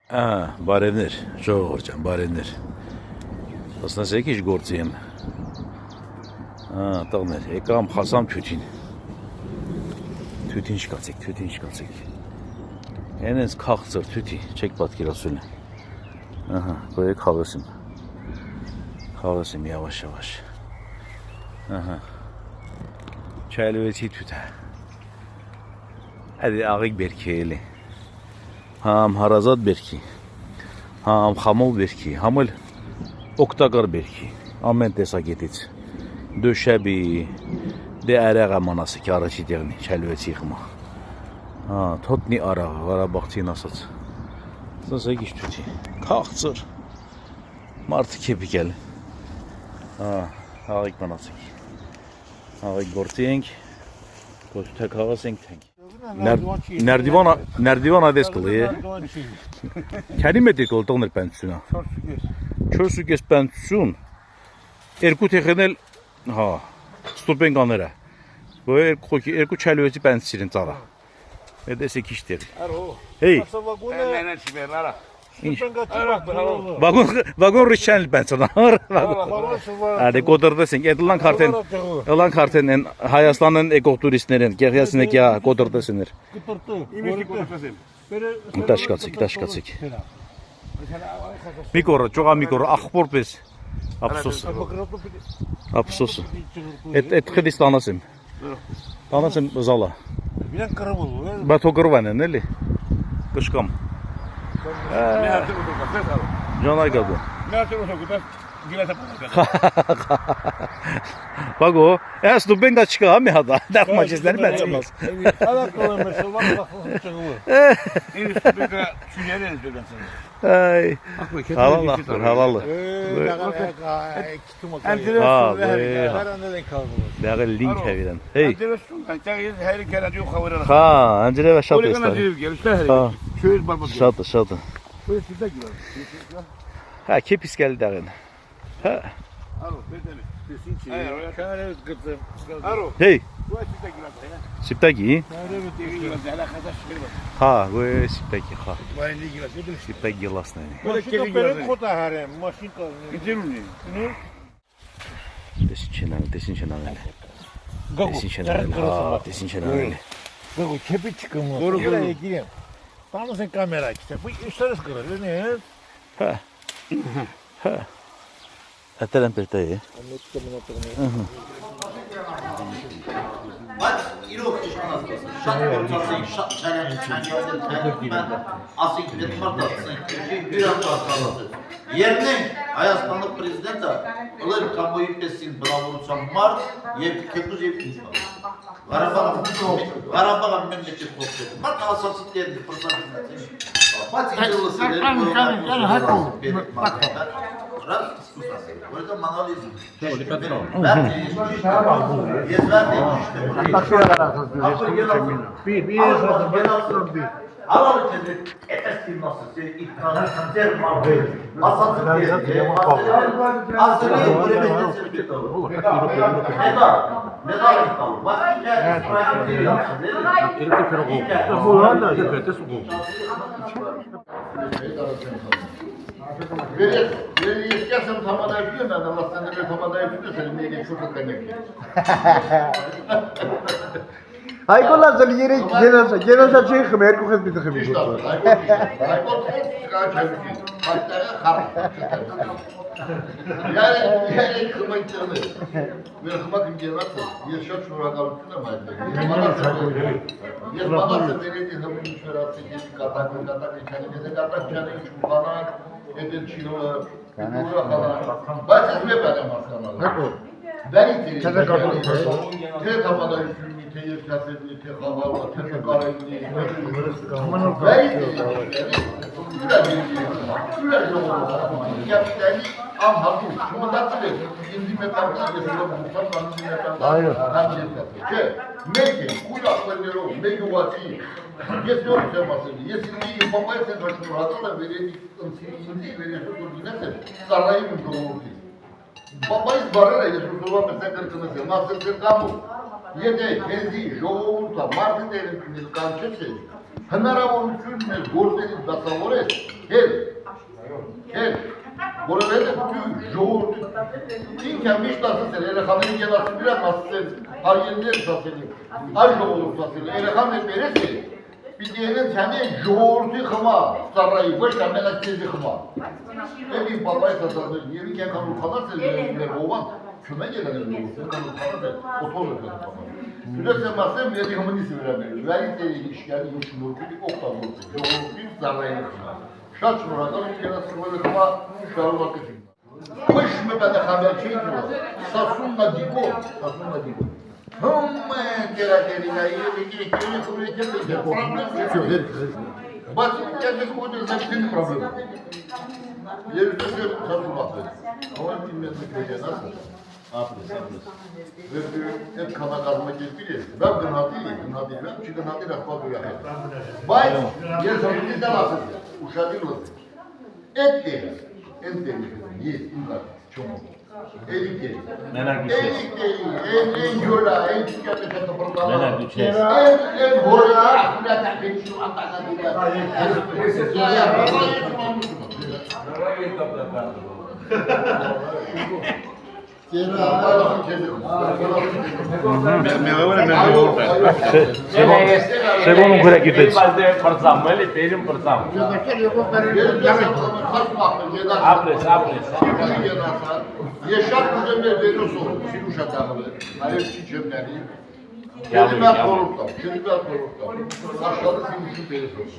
Բարևներ, ժողովուրդ ջան, բարևներ։ Ասնասեք ինչ գործի եմ։ Տղներ, եկամ խասամ թութին։ Թութին շկացեք։ Ենենց քաղցր թութի, չեք պատկերացնում։ Գոյեք խավեսիմ yavaş. Չայլվեցի թութը։ Հədi աղիկ բերքի էլի։ Համ հարազատ բերքի, համ խամով բերքի, համ էլ օգտակար բերքի, ամեն տեսակետից, դոշեբի, դե արեղ ամանասիք առաջի տեղնի, չալվեցի խմա, թոտնի արաղը, վարաբաղցին ասաց, սասեք իշ թութի, կաղցր, մարդը կեպիկ էլ, աղիկ մանասիք, աղիկ գործի ենք, կոթութակ հավաս ենք թենք, Nerdivan ades kılıyor. Kendi metrik oltanır pensiyona. Çorsuk kes pensiyon. Erku teknel ha. Stupen kanera. Bu erku çelvesi pensiyon tsara. Ne dese kiştir. Hey. Vagon rişenli pensiyon. Hadi kodardasın. Elan karten Hayaslan'ın ekoturistlerin gerçekten ya kodardasınlar. Taş katsık. Mikor, çok mikor. Akpor pes. Apsos. Et kıdis tanasım. Tanasım zala. Bato kırvanı neli? Kışkam. Canay kaldı. Bak o. Stupen da çıkıyor mi hada? Dakmacızlar ben sanmaz. Ay. Halalı. Değerli link evinden. Hey. Ha, Angela ve Şatı ister. Şatı. Ha, kepis geldi değerli. Ha. Hey. Siptaki. Ha, bu siptaki ha. Siptaki gelasne. Desin çenaneli. Böyle kepi çıkımı. Buraya gireyim. Tamam sen kamera işte. Bu işler sıkılır ne? Ha. Atelem pertayı. Բայց իրոք իշխանացած շատ ասենք Երնենք Հայաստանի պրեզիդենտը ըլեր կամոյի պեսին բրավորության մարդ և կեպուզ և ինձ Ղարաբաղը մեն մեջ է փոխել մարդ ասացի տերնի պրսանինացին բայց Burada manalizm. Alalım sizi etestin nasıl iddialı kanser mardı. Asatı diye. Asırı üremesin bir olur. Neden iddialı? Başka İsrail yapsın. Bu anda köpete su bu. Beni istersen tamada yapıyorum ben Allah senden de tamada yapıyor senin niye geçiyorsun demek ki. Haykola zali yere gelirse çıkım her kokes bir tıkım. İşte Haykol çıkar çevki. Hatta kar. Yani kımaytırını. Böyle kımak imkanatı. Yaşat şura kalıptın ama. Bana belediye zaman müşverası gibi katak kendimize katak canı çubana edin çiğnova bir falan. Başsız ve benim aslanlarım. Ben itiri. Te tamada üstünü, te yekasını, te havalı, te karayını. Ben itiri. Şuraya yaptığını am haklı. Şunu da söyle. İndi mekanına geçiyor. Muhtar kanunu mekanına. Hayır. Ke, meki, kulakları meki vati. Geçiyor temasını. Yesinliği yapamaya sen kaçın rahatla verelim. İndi veriyorsun durduğunda sarayı mı doğru? Babayız barara geçiyor. Mesela kırkınızı. Nasıl sen kamu? Yede, tezi, yoğurta, martı derim ki kançı Հնարավորություն մեր գործերից դասավորես, որովհետև դու ժողովուրդ ինքը միշտ ասել երեխաների գնացի վրա ասել հայերներ ասել այ ժողովուրդ ասել երեխաներ բերես պիտի ելեն ցանի ժողովրդի խմա ծառայի ոչ թե մենակ քեզի խմա էլի բաբայս ասել եւ ինքը կան ու խալած է ովան չունեն ելան օթորը Դուք ասեմ մի հոմոնիստ վերաբերում վարիտի իշխանի ոչ նորմալի օգտագործել ժողովրդի ծառային խմա Շատ շնորհակալ եմ կերասխվել խմա շարունակեցին Ոչ մի բան խաբեր չի սասուննա դիգո Հում կերակերինայի եկի խուրիքել Բայց ես կոդը զակտին պրոբլեմ Ես դեռ խաբում Հոն ինձ կգենաս Այդ քանակազմակերպիր է, դա գնահատի, վեմ, չգնահատի ռախպատ ուրախել։ Բայց ես հորինի դալ ասել, ուշադիր լսել։ Այդ տեղը, ես իմ կարգից չոմով, էլիք է, այն յոլա, այն չիկապետ է տպրտալա, այն հորինա, ախուլա տակենի շու ատակադիլա։ Սևոն ու գրակիտեց Ես շատ ուզեմ էր վերոսով, սիրուշա տաղվել, նաև չի չեմների Չենիմյատ խորորդավ, աշխարհը սիրուշու վերոսով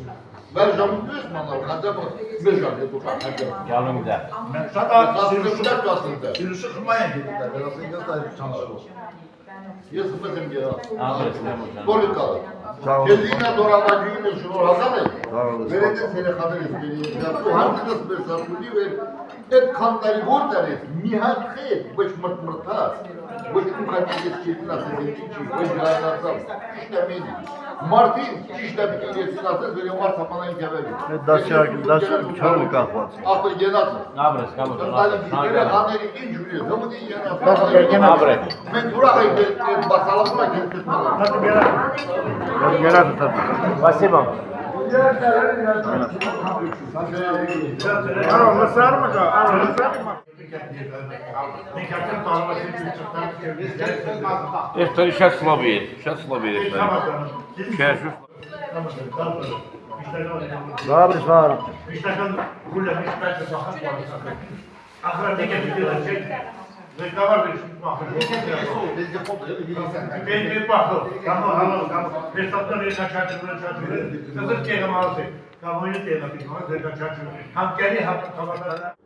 Մեր ժամուտ ես մանալ, խանձապը մեր ժան հետո խանձապը Գալում դա Սիրուշը խմա են հետը, վերասին գաստ այդ չանշվող Ես խմեց եմ գերած Պոլիկալը Կեզինա դորավաջույն է շնորհազան է Վերետեց երեխաներ ես բերի Հանդինս մեր սարքուլի վեր Այդ քանդարի որտար ես մի հատ խետ, ոչ մրտմրտած Ոչ ուկատի ես չետին ասես էտի չի, ոչ գայնացավ, ճիշտ է մենի Մարդին ճիշտ է պիտի եսին ասես, վեր եմ արդ սապանային կավերի Դաշյակ չարը կախված Ախպեր գենացը Նաբրես, կամոտ Երեխաների ինչ ուրի, հմդի գենացը Մենք ուրախ ենք այդ բասալախուրա գենցես մալա Գերացը Спасибо Արա, լսարմը կա, արա, լսարմը Это сейчас слабее это. Сейчас Dobrý svár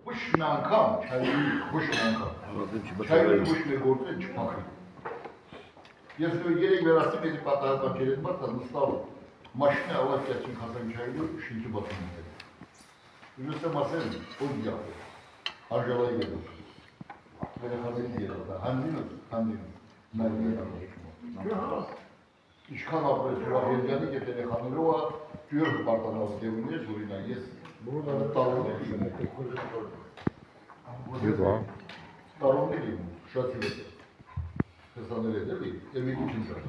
Ոչ մի անգամ, ոչ մի անգամ Չայրի ոչ մի գործը չպախի Ես երեք վերաստիմ էզի պատահական չերետ բացա նստավ Մաշինը ավակ կյացին խասան չայրի շինքի բացում է Ուրս եմ ասել, որ գյախ է Արժալայի գետով Վերեխազերի գետով, հանդինոց, նարմին Իշքան ապրես ուրախ երգանի կետ երեխաներով Տյուր պարտանավ դևուն ես, որինա ես Տարոնների շատ հիլետ է, հեսաներ է դելի, էմիդի չնչար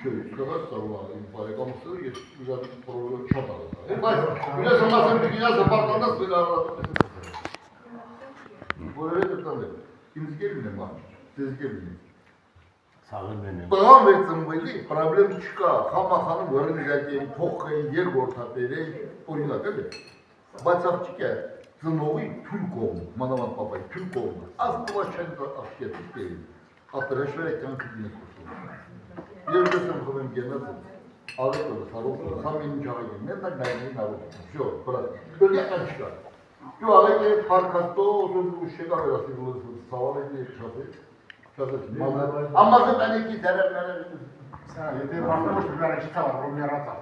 Չէ, կղաց տարոնա, իմ պարեկամստը ես ուզադի պրորով չատ աղետա Բայց, ուրես համասեմ դինասը պարտանաս վեր առատում Որև է տտալ է, ինձ գերին է ման, ձեզ գերին է Պղան մեր ծնվելի, պրաբլեմ չկա, խամախանում վրն ժակեն, թողքային, երգորդատերեն, օրինակ էլ է Բայց աղջիկ է, ծնողի թույլ կողմ, մանավան պապայի թույլ կողմ Աստված չեն աղջկետից կերին, ատրաշվեր է կյանքը դինես կործում Եվ ես եմ խվեմ գենացը, աղետը, սարոքը, խամին չաղագեն, մենակ նայնային աղետը, վсё, բրատ, դրյական չկա Դու աղեկ է պարկաստո, ուշ չեկա վերասի սավալ է չասել Ամազը բանեկի դերերները Եթե վախնոչ վրա չտավա, որ մեռացա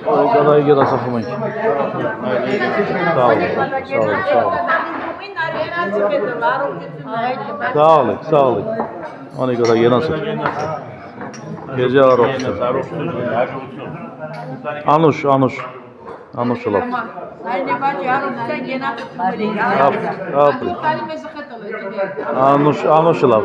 Կանայի գետասախում ենք Սաղ եք Անի գորա յենասը։ Gece arok. Anuş. Laf. Aynı bacı sen gene Anuş laf.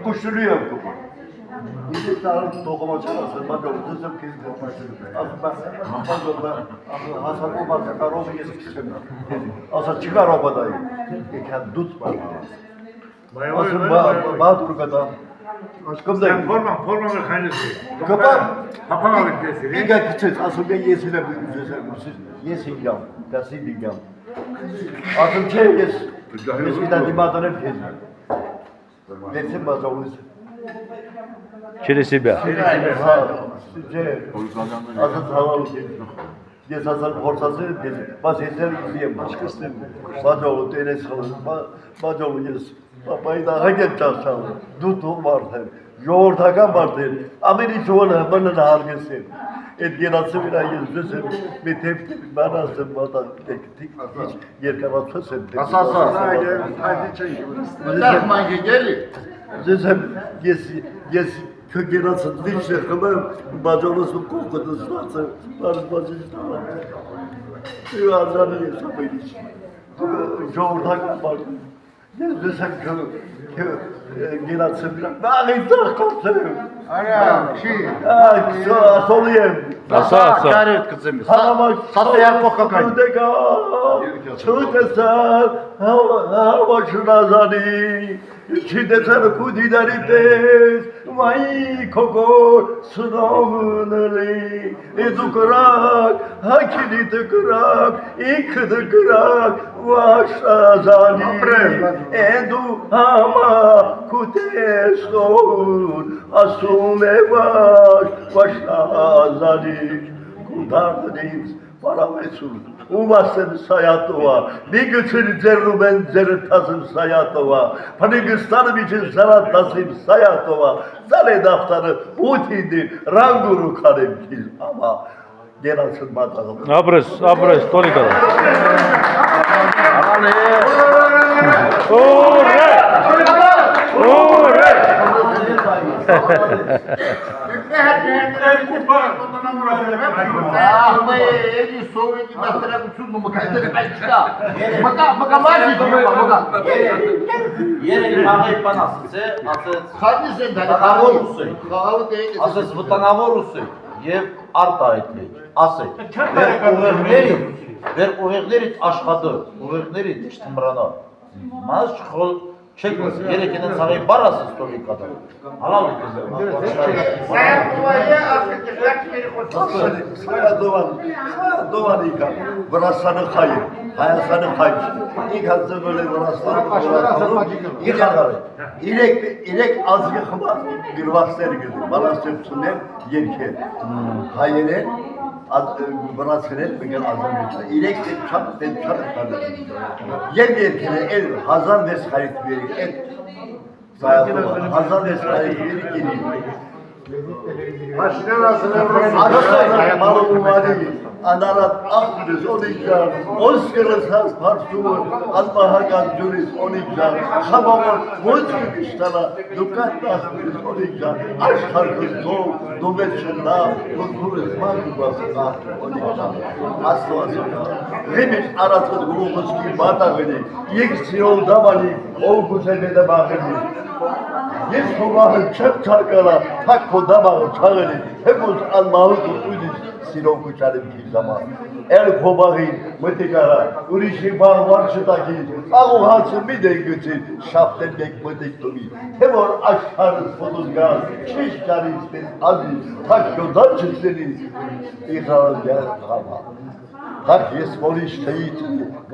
Kuşluyor bu. İlk tarih dokuma çalışır, bakalım kızım kızım. Aslında Hasan o bakar karobu geçmiştim. Aslında çıkar o kadar. İken tut var. Aslında Bahadır kadar. Aşkımdayım. Forma mekanizmi. Kapan. Kapan alıp kesin. İlk küçük. Aslında yesine siz yesin yam. Desin yam. Aslında şey yes. Eskiden dimadan hep yesin. Nesin bazı Через себя. Aslında havalı şey. Yes asal ortası dedi. Bas eser diyeyim başka istemiyorum. Bacaoğlu deniz kalır. Bacaoğlu yes. Babayı daha geç çalışalım. Dutum vardı. Yoğurt hakan vardı. Ameli çoğunu bana da hargısı. Etkilatsı bir ay yüzüsün. Bir tepki manasın bana. Hiç yer kanatmasın. Asasa. Hadi çay. Bunlar gelin. Zesem yes kökeni nasıl dişle kılım bacalısı kokudu satı var bacısı var. Yuvarlanı yaşamayız. Yoğurdak var. Zesem genatsı bir bağlı da koptu. Ana Soluyum. Asa. Karet kızımız. Hava Sataya kokakay. Çöğdesen hava şunazani. Çiğdesen kudileri pes. Vay koko sınavınırı. Edukrak, hakini tıkrak, ikıdıkrak, vaşrazani. Edu hama kuteston, asume vaşrazani. Kudardınız para mesul. Umasın sayatova. Bir götür zerruben zerritasın sayatova. Panigıstanım için sanattasın sayatova. Zale daftarı Putin'dir. Ranguru kalemkil ama genasın batalım. Abres, toliko. Ասես վտանավոր ուսի եւ արտահայտվի, ասեք, վեր ուղեղներիդ աշխատը, ուղեղներիդ չտմրանա, մազ չխոլ չեք լսի, երեք ենեն ծաղի բար ասես տովի կատար, հալավ եք Sayadovan İlkan, Vıraslanı kayıp, Hayasanı kayıp. İlkan'sa böyle Vıraslanı yıkanları. İlek az yıkımaz, bir vasıtları gözü. Bana söpsünler, yerken. Hayırı, Vıraslanı bir gün azam geçer. İlek de çat etmedi. Yerkene el, hazan ve sahip verir, et. Sayadovan, hazan ve sahip verir, geliyor. Arkadaşlar malı umadi, anarat akdüz, oniklar, oskırısaz parçuğu, atmahakan cüriz, oniklar, hamamın, vücud iştala, dukkat akdüz, oniklar, aşk harkız doğu, dubeçında, kurkuruz, mağdubası, oniklar, aslı asıka. Remiş arasız grubuz ki batağını, yeksiyol damani, o güzelliğe bakını. Yes, Allah'ın çöp çarkala, tak kodamağı çağırın, hepimiz Allah'ı tutuyuz. սիրով կուչարեմ քիչ զաման։ Էլ քոբաղին մտիկարա, ուրիշի բաղվար չտակի, աղու հացը մի դենգուցին, շապտեն մեկ մտիկ տումի, թե որ աշխարհս ֆոտոզգար, չիշ ճարից պես ալի, թակ գոդան չսենից, իղրարը դյար համա։ Հակ ես մոլիշ թեիտ,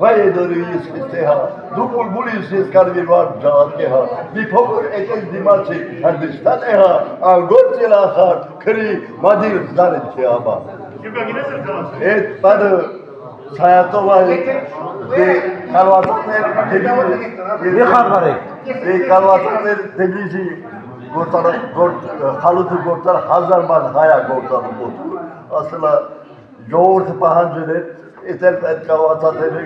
վայ էդորի ես քստեհա, դու բուլբուլիս ես կարվիրվար ժաղատկեհա, մի փոքր էտես դիմացի, հանդիշտան էհա, անգործ էլ ախար, քրի, մադիր զարեն չի աբա։ Էդ բանը սայատովա է, կալվածաններ դեգիզի խալութը գործար 1000 ման հայա գործար ոտ, ասելա ժողորդը պահանջել է, էտել այդ կալվածատերը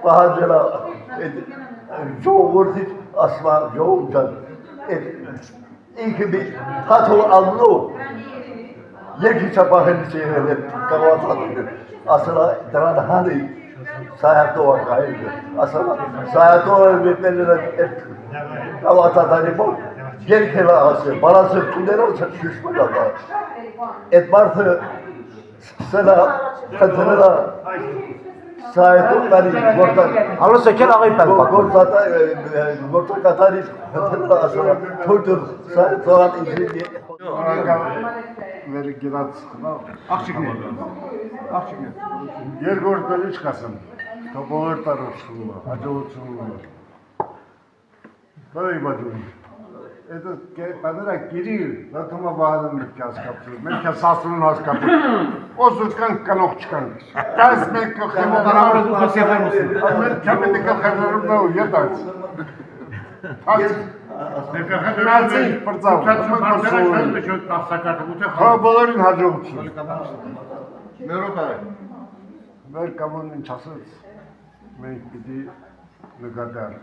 պահանջել է ժողորդից ասմա ժողորդ ճան, ինքը մի հաթով ալնու, երկիչա պահելից եղել է կալվածատերը, ասելա դրան հանի սայատովա կայել է, ասելա սայատովա վետնել է կալվածատանի մոտ, երկել է ասել, բանասել տուներով շուշմել է, այդ մարդը սելա խնդրելա սայատով բանի Ալոս եկել աղայի պել գործակատարից խնդրելա ասելա թույտուր սայատովան իզրին Veri gidat Akçıkne. Yer görüntüleri çıkasın. Kapalar tarafsızlığı, acılıksızlığı. Böyle bakıyorum. Bana giriyor. Zaten bağırın merkez kaptırır. Merkez sasının az kaptırır. O zırtkan kanok çıkan. Ters merkez kaptırır. Bu kas yapar mısın? Merkez kaptırır da o yatar. Մնացի պրծավ, բոլորին հաջողություն։ Մեր կամոն ինչ ասեց, մենք պիտի նկատար,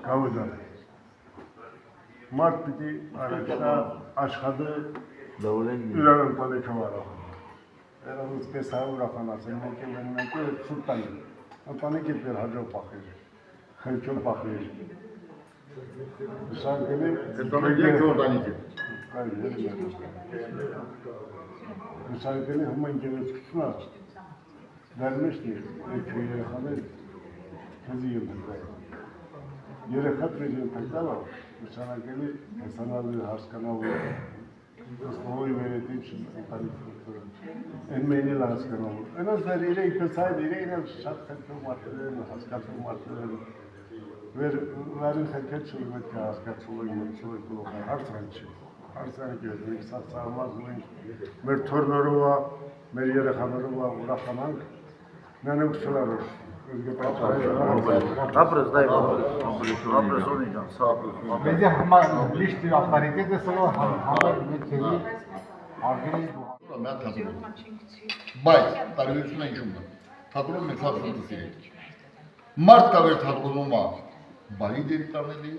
կավուդար։ Մարդ պիտի առաջնա աշխադը իրար ընտանի չվարով։ Երավուց պես հարուր ախանացել, մենք է սուրտանի, ընտանիք է պեր հաջող պախել, խելչոն պախել։ Սանկելի Սանկելի հման գերեցկությունա դարմեշտի էքու երեխաներ քեզի յոմտակալ երեխատ մեջեն տակալա Սանկելի հեսանալի հասկանալու Սպորի վերետիչ ընտանիք կուտուրը են մենիլ հասկանալու Ենոս դեր իրեի պեսայդ իրեին էլ շատ խելքով մարդրել հասկացող մարդրել Վարին խելքետ շուր պետք է հասկացուլը իմացուլը կլողան, հարցանք է, մենք սացարմազ մենք մեր թորներովա, մեր երեխաներովա ուրախանանք, նանենք շլարոշ, Ապրես դայ ապրես ունի ջան, սա ապրես Մեզի հմա լիշտի ավտարիտետ է սլո համար մեքերի արգելի Բայց, տարիությունը ինչում է, թատուրում մենք հացնատը սիրեք Մարդ կավեր թատուրում է բարի դերի տանելի,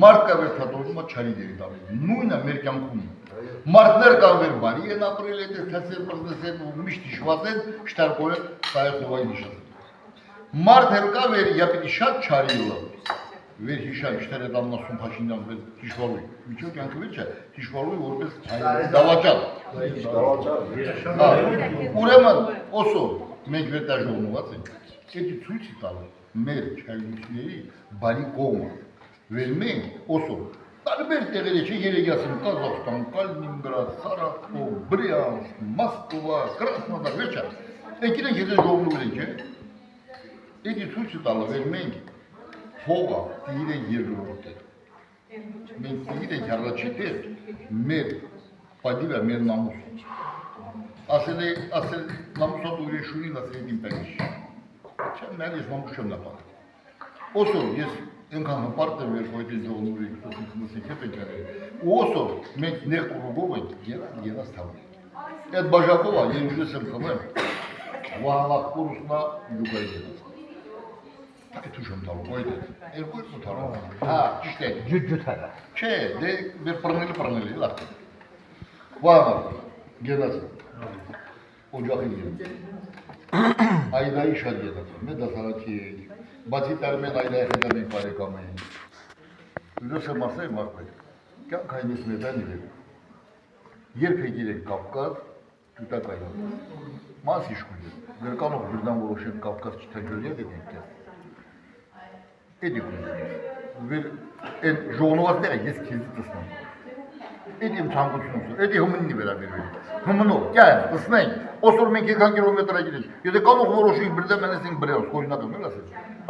մարդ կավեր թատուրում է չարի դերի տանելի, նույնը մեր կյանքում Մարդներ կավեր բարի են ապրել էդ թասեր մրդեսեն ու միշտ իշված են, շտարկոր են սայախովային իշած Մարդ հեր կավեր յապիտի շատ չարի ուլը, վեր հիշան շտեր էդ ամնասում պաշինյան վեր հիշվարույ, միջով կյանքը վեր չէ, հիշվարույ որպես դավաճալ Ուրեմն ոսո մենք վեր տաժողնուված ենք Էդի ցույցի տալը մեր չայությունների բարի կողմը, վեր մենք ոսով, տարբեր տեղերի չէ երեգյասին Կազախստան, Կալինինգրադ, Սարախով, Բրյանսկ, Մոսկվա, Կրասնոդար, վերջա, ենք իրենք հետես ժողնուր ենք, էդի ցույցի տալը վեր մենք հողը իրենք երկրորդ է, մենք իրենք առաջի տեղ մեր պատիվը մեր նամուս, ասել նամուսատ ուրեն շուրին ասել իմ պերիշ Չեմ նայել ես մամուս չեմ նապարել Ոսով ես ենքան հպարտ եմ վերքոյտին ժողնուրի քմսիկ հետ ենք արել ու ոսով մենք նեղ կուրուգով ենք երաս թավն Այդ բաժակովա ենջուս եմ խմեմ վահանակ կուրուսնա յուգայի երաս Այդ ուշ եմ տալու կոյտ հետ երկու եմ ուտարում Հա, ճիշտ է Ջուտ հարա Չէ, դե մեր պրնելի լավ Վահանակ, գենաս Օջախին եմ Այդայի շատ ետացում, մեր դասարաքի էինք, բացի տարմեն այդայի հետը մենք բարեկամ էինք։ Լույս եմ ասել մարդը, կյանք այնից մեդան իրեք։ Երբեք իրեք Կապկազ դուտակայով։ Մաս իշխուլ է։ Գրկանով բրդան որոշեն Կապկազ չթաջորյա դեպք է։ Էդի կուզում։ Են ժողնվածները ես քեզի տեսնում։ Էդի ցանկությունս, էդի հմնի վերաբերվել։ Հմնով, կյան, տեսնենք, осոր մենք եկան կիլոմետր գիտենք։ Եթե կանող որոշենք բրդան մենեսին բրեոս, օրինակը մել ասել։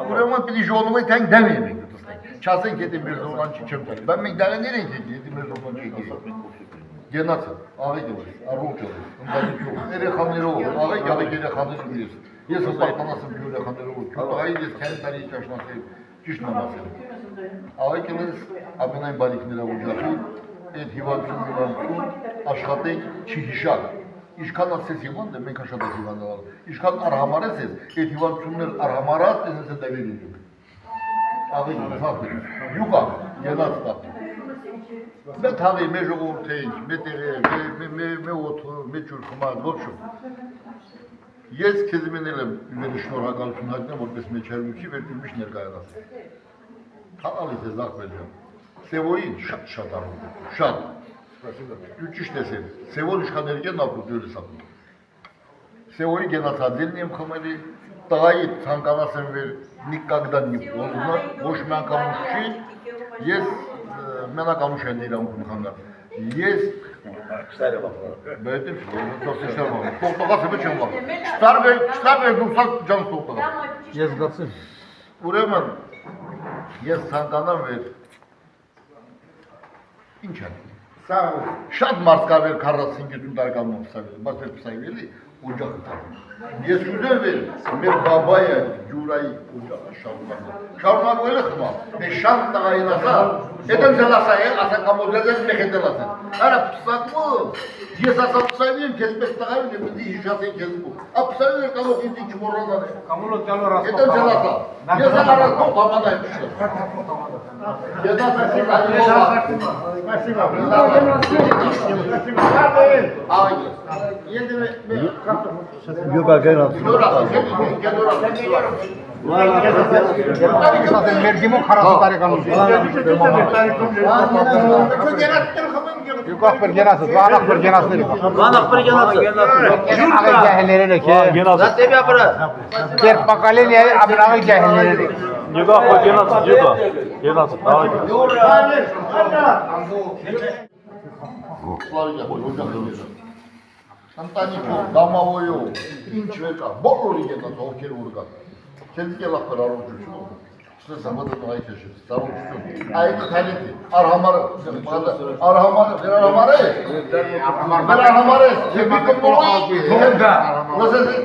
Ուրեմն պիտի ժողնովի թենք դեմ ենք տեսնենք։ Չասենք եթե մեր զոնան չի չեմ տալի։ Բայց մենք դալաներ ենք եթե մեր զոնան չի Գենացը, աղեկ է, առողջ է, ընտանիքով, երեխաներով, աղեկ երեխաներով ես։ Ես հպարտանասեմ քո երեխաներով, քյոտայի ես քանի տարի ճաշնացել, ճիշտ նամասել։ Աղեկ ես ամենայն բարիքները ուժախի, այդ հիվանդություն աշխատենք չի հիշակ։ Ինչքան ասես հիվանդ է, մենք աշխատենք հիվանդանալ։ Ինչքան արհամարես ես, այդ հիվանդություններ արհամարած ես է դավերի դուք։ Աղեկ յուղա, գենաց տապ։ Մեր թաղի, մեր ժողովուրդենք, մեր տեղի, մեր օթը, մեր ջուր խմած, ոչ շուտ։ Ես քեզ մենել եմ իմերի շնորհակալություն հայտնեմ, որպես մեջայնուքի վերջումիշ ներկայանաս։ Թաղալիս է զախվել եմ։ Սևոյին շատ առում, շատ։ Դու ճիշտ ես եմ, Սևոն իշխաներգեն ապրու դյուրս ապրու։ Սևոյի գենացադելն եմ խմելի, տղայի ցանկանաս եմ վեր նիկագդան նիպոզնա, ոչ մի անգամ ուշի, ես մենակ ամուշեն իրամություն խանգար։ Ես Չտարը բախվարը։ Բայդեմ շտարը բախվարը։ Տողտողաս եմ չեմ բախվարը։ Չտարվեր դուսակ ճանս տողտողաս։ Ես գացեմ։ Ուրեմն, ես ցանկանամ վեր, ինչ են։ Շատ մարդկավեր 45 տարեկանում պսավել, բայց վեր պսավելի ուջախ տարում։ Ես ուզեմ վեր, մեր բաբայը ջուրայի ուջախը շարունակվել է խմա, մեր շատ տղային ասա, հետեմ զել ասա է, ասա կամոդրեզեն մեխ հետել ասեն, արա պսակմով, ես ասա պսավի եմ, կեզ մեզ տղային եմ, դի հիշած են կեզ մով, ա պսավի էր կամով ինձ ինչ մորոզան է, հետեմ զել ասա, ես էլ առասկով բամադա եմ պշել, ես ասա Յուղա գերած։ Մերգիմո 40 տարեկանում։ Յուղախ բերգենացը, վանախ բերգենացների։ Վանախ բերգենացը։ Աղեկ ջահելներեն եք է։ Զատեբի ապրը։ Կերպ բակալեն է աղեկ ջահելներեն եք։ Յուղա գենացը, գենացը, աղեկ։ Ընտանիքով, դամավոյով, ինչ վեկա, բոլորի ետած ովքեր որ կան, քեզ կելախ për առողջություն, չտես ամատը տղայի քեշեց, առողջություն, այդ թալիքի, արհամարը, վերարհամարը,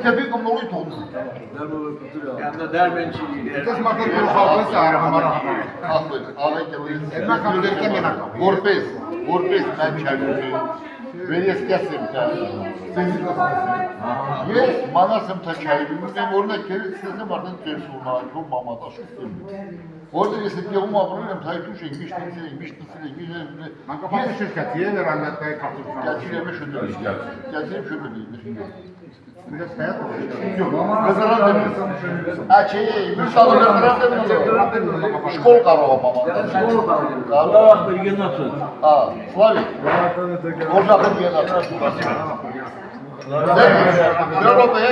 թեպի կմնողի թողնում, Դες մատեր պրոխավես է արհամարը։ որպես mən չարյություն, Ver ես կեսեմ կա, ես մանասım ta çayırımız, ben orada kerit istesem ardından tersi olma, çok mamada şu istemiyorum. Orada ես գյուղում ապրում եմ, թայտուշ ենք, միշտ Մանկապարտի շիրկət, ելեր անլատայի կապտուրքան։ Գացիրեմ շուտուրից գալ, գացիրեմ շուտուրից, Biraz hayat mı? Şkol karova mama. Allah bölgenası. Ha, Slavik. Orada bölgenası. Europa'ya,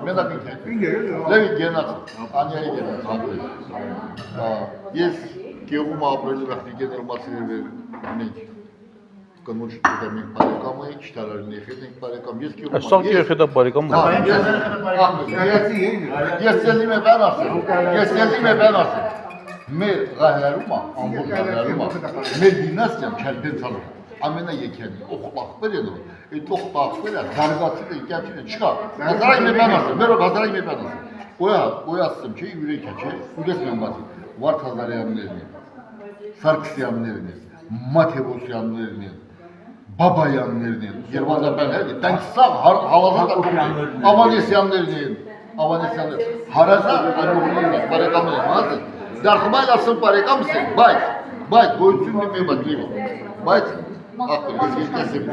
Լևի գենաց, անյայի գենաց, ես գեղում ապրել վախտի գենել մասիներ վեր մենք կնոջ տուտեմ ենք բարեկամ ենք, չտարարին եխետ ենք բարեկամ, ես գեղում Այստեղ եխետ է բարեկամ ես սեզիմ է բան ասեմ, մեր ғահերարում ամբոր ғահերարում մեր դինաստիան չարբեն ծալում ամենա եկյանի, օխտախվեր են, այդ օխտախվերը զարգացել են, կյաչին են, չկա, հազարայի մի բան ասեմ, մերով հազարայի մի բան ասեմ, ոյ ասեմ չէ, յուրեքյա չէ, ուդես մեն բացի, Վարդ Հազարյաններն են, Սարգսյաններն են, Մաթևոսյաններն են, Բաբայաններն են, Երվանդաբան հելի, տանք սաղ հավազատ Ավանեսյաններն են, հարազատ անողներն են, բարեկամներ են, հազր, դարխմայլ ասեմ բարեկամս են, բայց, գոյությունն եմ եբատ լիվի, բայց, Ախր, ես կեսեմ,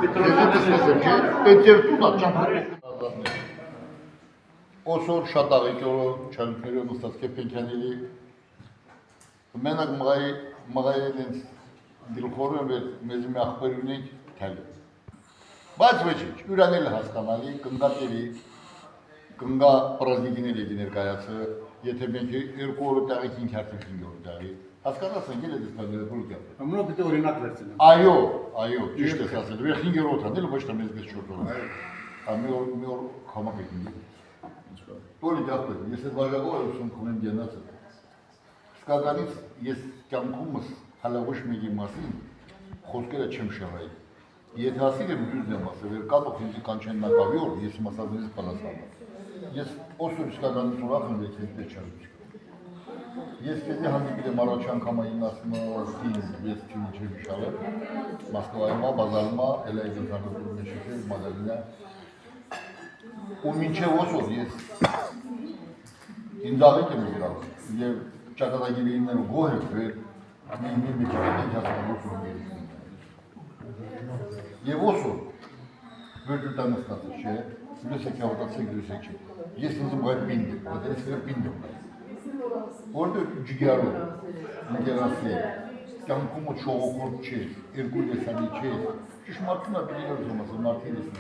ես տեսնեմ չէ, պետ երդունա ճամպրով Osor şatağıkları çarpıyor Mustafa Penkeneli. Menak mağayelin dilxoru ve mezmi akbarınik tel. Bazıcık üreneli haskanali, kınga teli, kınga prazdikini leginer kayası, yetebenki erkoğlu tağikin kertikin gördüğü. Haskanasın geledir tabii bunu yapıyor. Ama bir de orinak versin. Ayo, işte sasıdır. Ve hinger otan değil, başta mezgez çordolar. Amyor kamak ekindi. Толи дякую. Если два года, то он коммен генацид. Сказанец, есть кямкумс, халавыш меги масин, хоскера чем шарай. И это асили мюзне масы, веркадо хинзи канчен на ковер, если масадниз паласана. Есть осур сказанец урахын векинте чарбичка. Есть кезде хандикиде марачан камайнасма стин, без чини чебишалер. Москвайма, базарма, элейден санатур мешефе, магазине. У Минчев осур есть. İndalı kimdir abi? Diye çakada gibi inler gohep ve mihmir mekimden çakada olsun gerekiyor. Yevosu bölgüden ıskatı şey, bilesek yavrudatsa gidiyorsak şey. Yesinizin bu hep bindim, zaten eskiden bindim. Orada cigarı, nigerası, yankumu çoğu korkçe, ergul deseni çe, şişmartına biliyoruz olması, martinesine.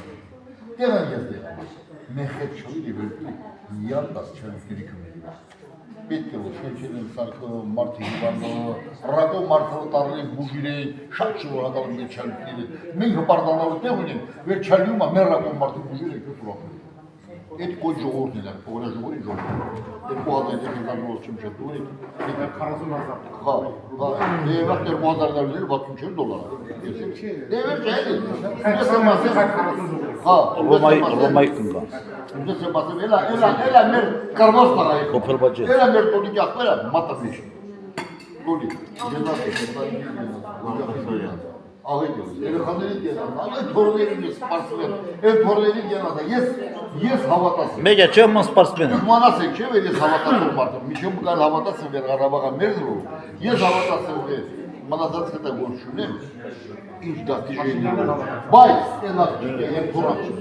Deren yazdı. Mehret çalıyla bölgü, yandas çarıkları kümeli. Bitti o şevçelerin sarkı, martı hivanlığı, rakı martılı tarlayı, bugüleyi, şakçılı adamın bir çarıkları. Men hıpardanları tehunin ve çarıyuma men rakı martı bugüleyi kötü rakı. Et koy çoğur neler, oğla çoğur çoğur. Et bu adayı tekrar olsun çimşe doğru. Karasın azap. Ha. Vakti bu adaylar bilir, batın çöl dolar. Devir çaydı. Ne seması? Ha. Romay kınga. Üstü seması ela mer karvos parayı. Kopelbacı. Ela mer toli kak vera matamış. Toli. Ağay diyoruz. Eli kaneli diyoruz. Ağay torunları diyoruz. Sparsmen. Torunları diyoruz. Yes havatasın. Me geçiyorum sportsmen. Manasın ki ve yes havatasın vardır. Mişim bu kadar havatasın ver arabaga merdir o. Yes havatasın ver. Manasat kadar görüşünü. İş dağıtıcı. Bay en az hem torakçı.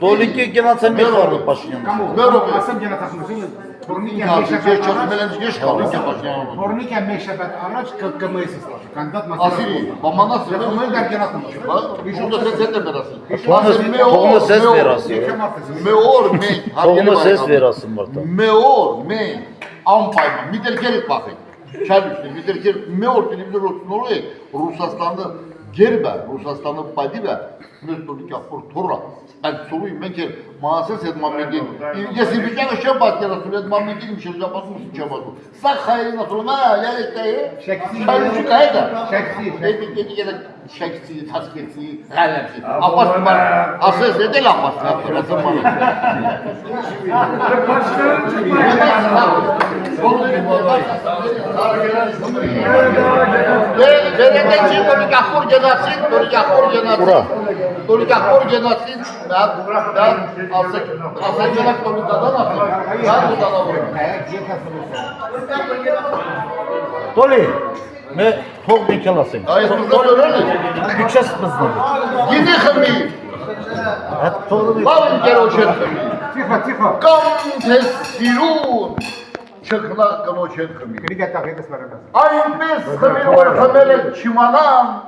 Doliki genelsen bir vardı başlayan. Merhaba. Asım gene takılmışsın. Torniken Geç meşebet çözümelen geç kaldı. Torniken meşebet araç kılkımayısız. Kandidat masası. Asili. Bana nasıl? Yakımını derken atılmış. Şurada sen de berasın. Toğunu ses verası. Meor me. Toğunu ses verasın burada. Meor me. Ampayma. Miderkerit bakın. Çarpıştı. Miderkerit. Meor televizyon olsun oraya. Rusastan'da gerbe. Rusastan'da paydibe. Müstürlük yapır. Torra. Ben soruyum ben ki mağazı sedmamedin. Yesi bir tane şey bat ya Resulü edmamedin bir şey yapmaz mısın çabası. Sak hayri nasıl ma ya ekteyi. Şayrıcı kayda. Dedi ki şeksi, tasketsi, galepsi. Abbas numara. Asıl dedi la Abbas. Nasıl bana. Dereden çiğ tolik akkur cenazsin. Tolik akkur cenazsin. Tolik akkur cenazsin. Ben asıl cenaz tolikadan asıl. Ben buradan alıyorum. Doli. Me tok nikelasın. Ayısımızda böyle mi? Küçes mızdı. Yine kımıyım. Et toğunu. Bavın gel o çetimi. Тихо. Kam tesirun. Çıkla kan o çetimi. Кригет так это смотрим. Ayın bez kımı var kımele çimanan.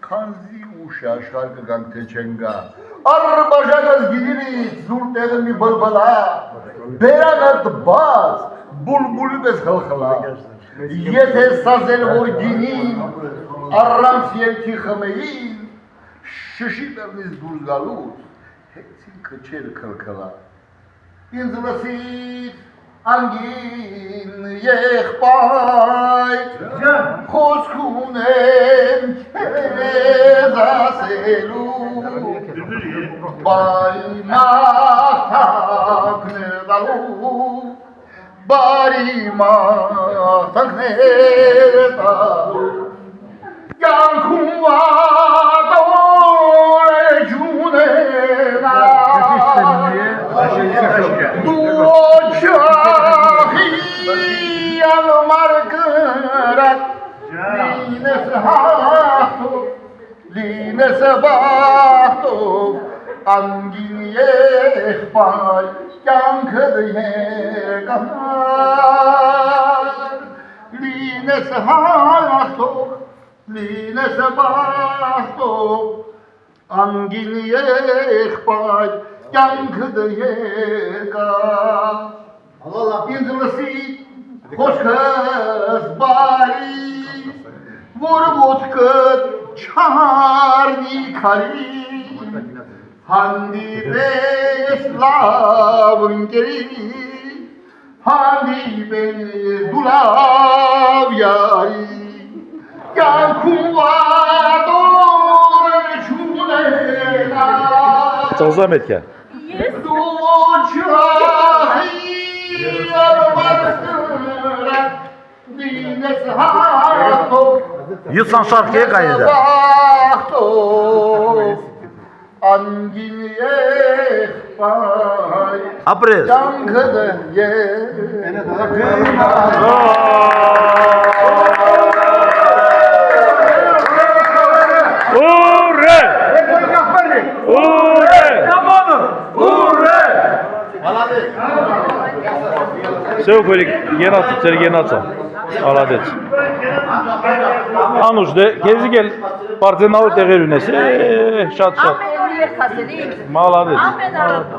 Kanzi uşa şarkı gan teçenga. Arbajanız gidiriz. Zur tegimi balbala. Beranat baz. Bulbulü bez halkala. Yete sazel orginin. Arram siyelki kımeyin. Şişi berniz duzgaluz. Hepsin kıçer kılkala. İnzılasif angin yekbay. Koskunen kezaselu. Baymak nedalu. Baymak nedalu. Yankuva dore cunena. Duochahi almargrat. Lines bahtu. անգին եղբայր կյանքդ եկար լինես հաղթող լինես բախտող անգին եղբայր կյանքդ եկար ինձ լսի խոսքս բարի որ ոտքդ չհարնի քարի հանդիպես լավ ընկերի հանդիպես դու լավ յարի կյանքում վատոր չունենա Ծոզա մետքա դու չահի արմատրա դինես հաղթող Յուսան շարքի կայեդա անգին եղբայր Ապրես կյանքդ Ուրե Ուրե Ուրե Սեու քորիկ գենացը ծեր գենացը Ալադեց Անուշ դե քեզի գել պարտենալու տեղեր ունես շատ Ամեն օր երկասելի Մալադեց ամեն առավոտ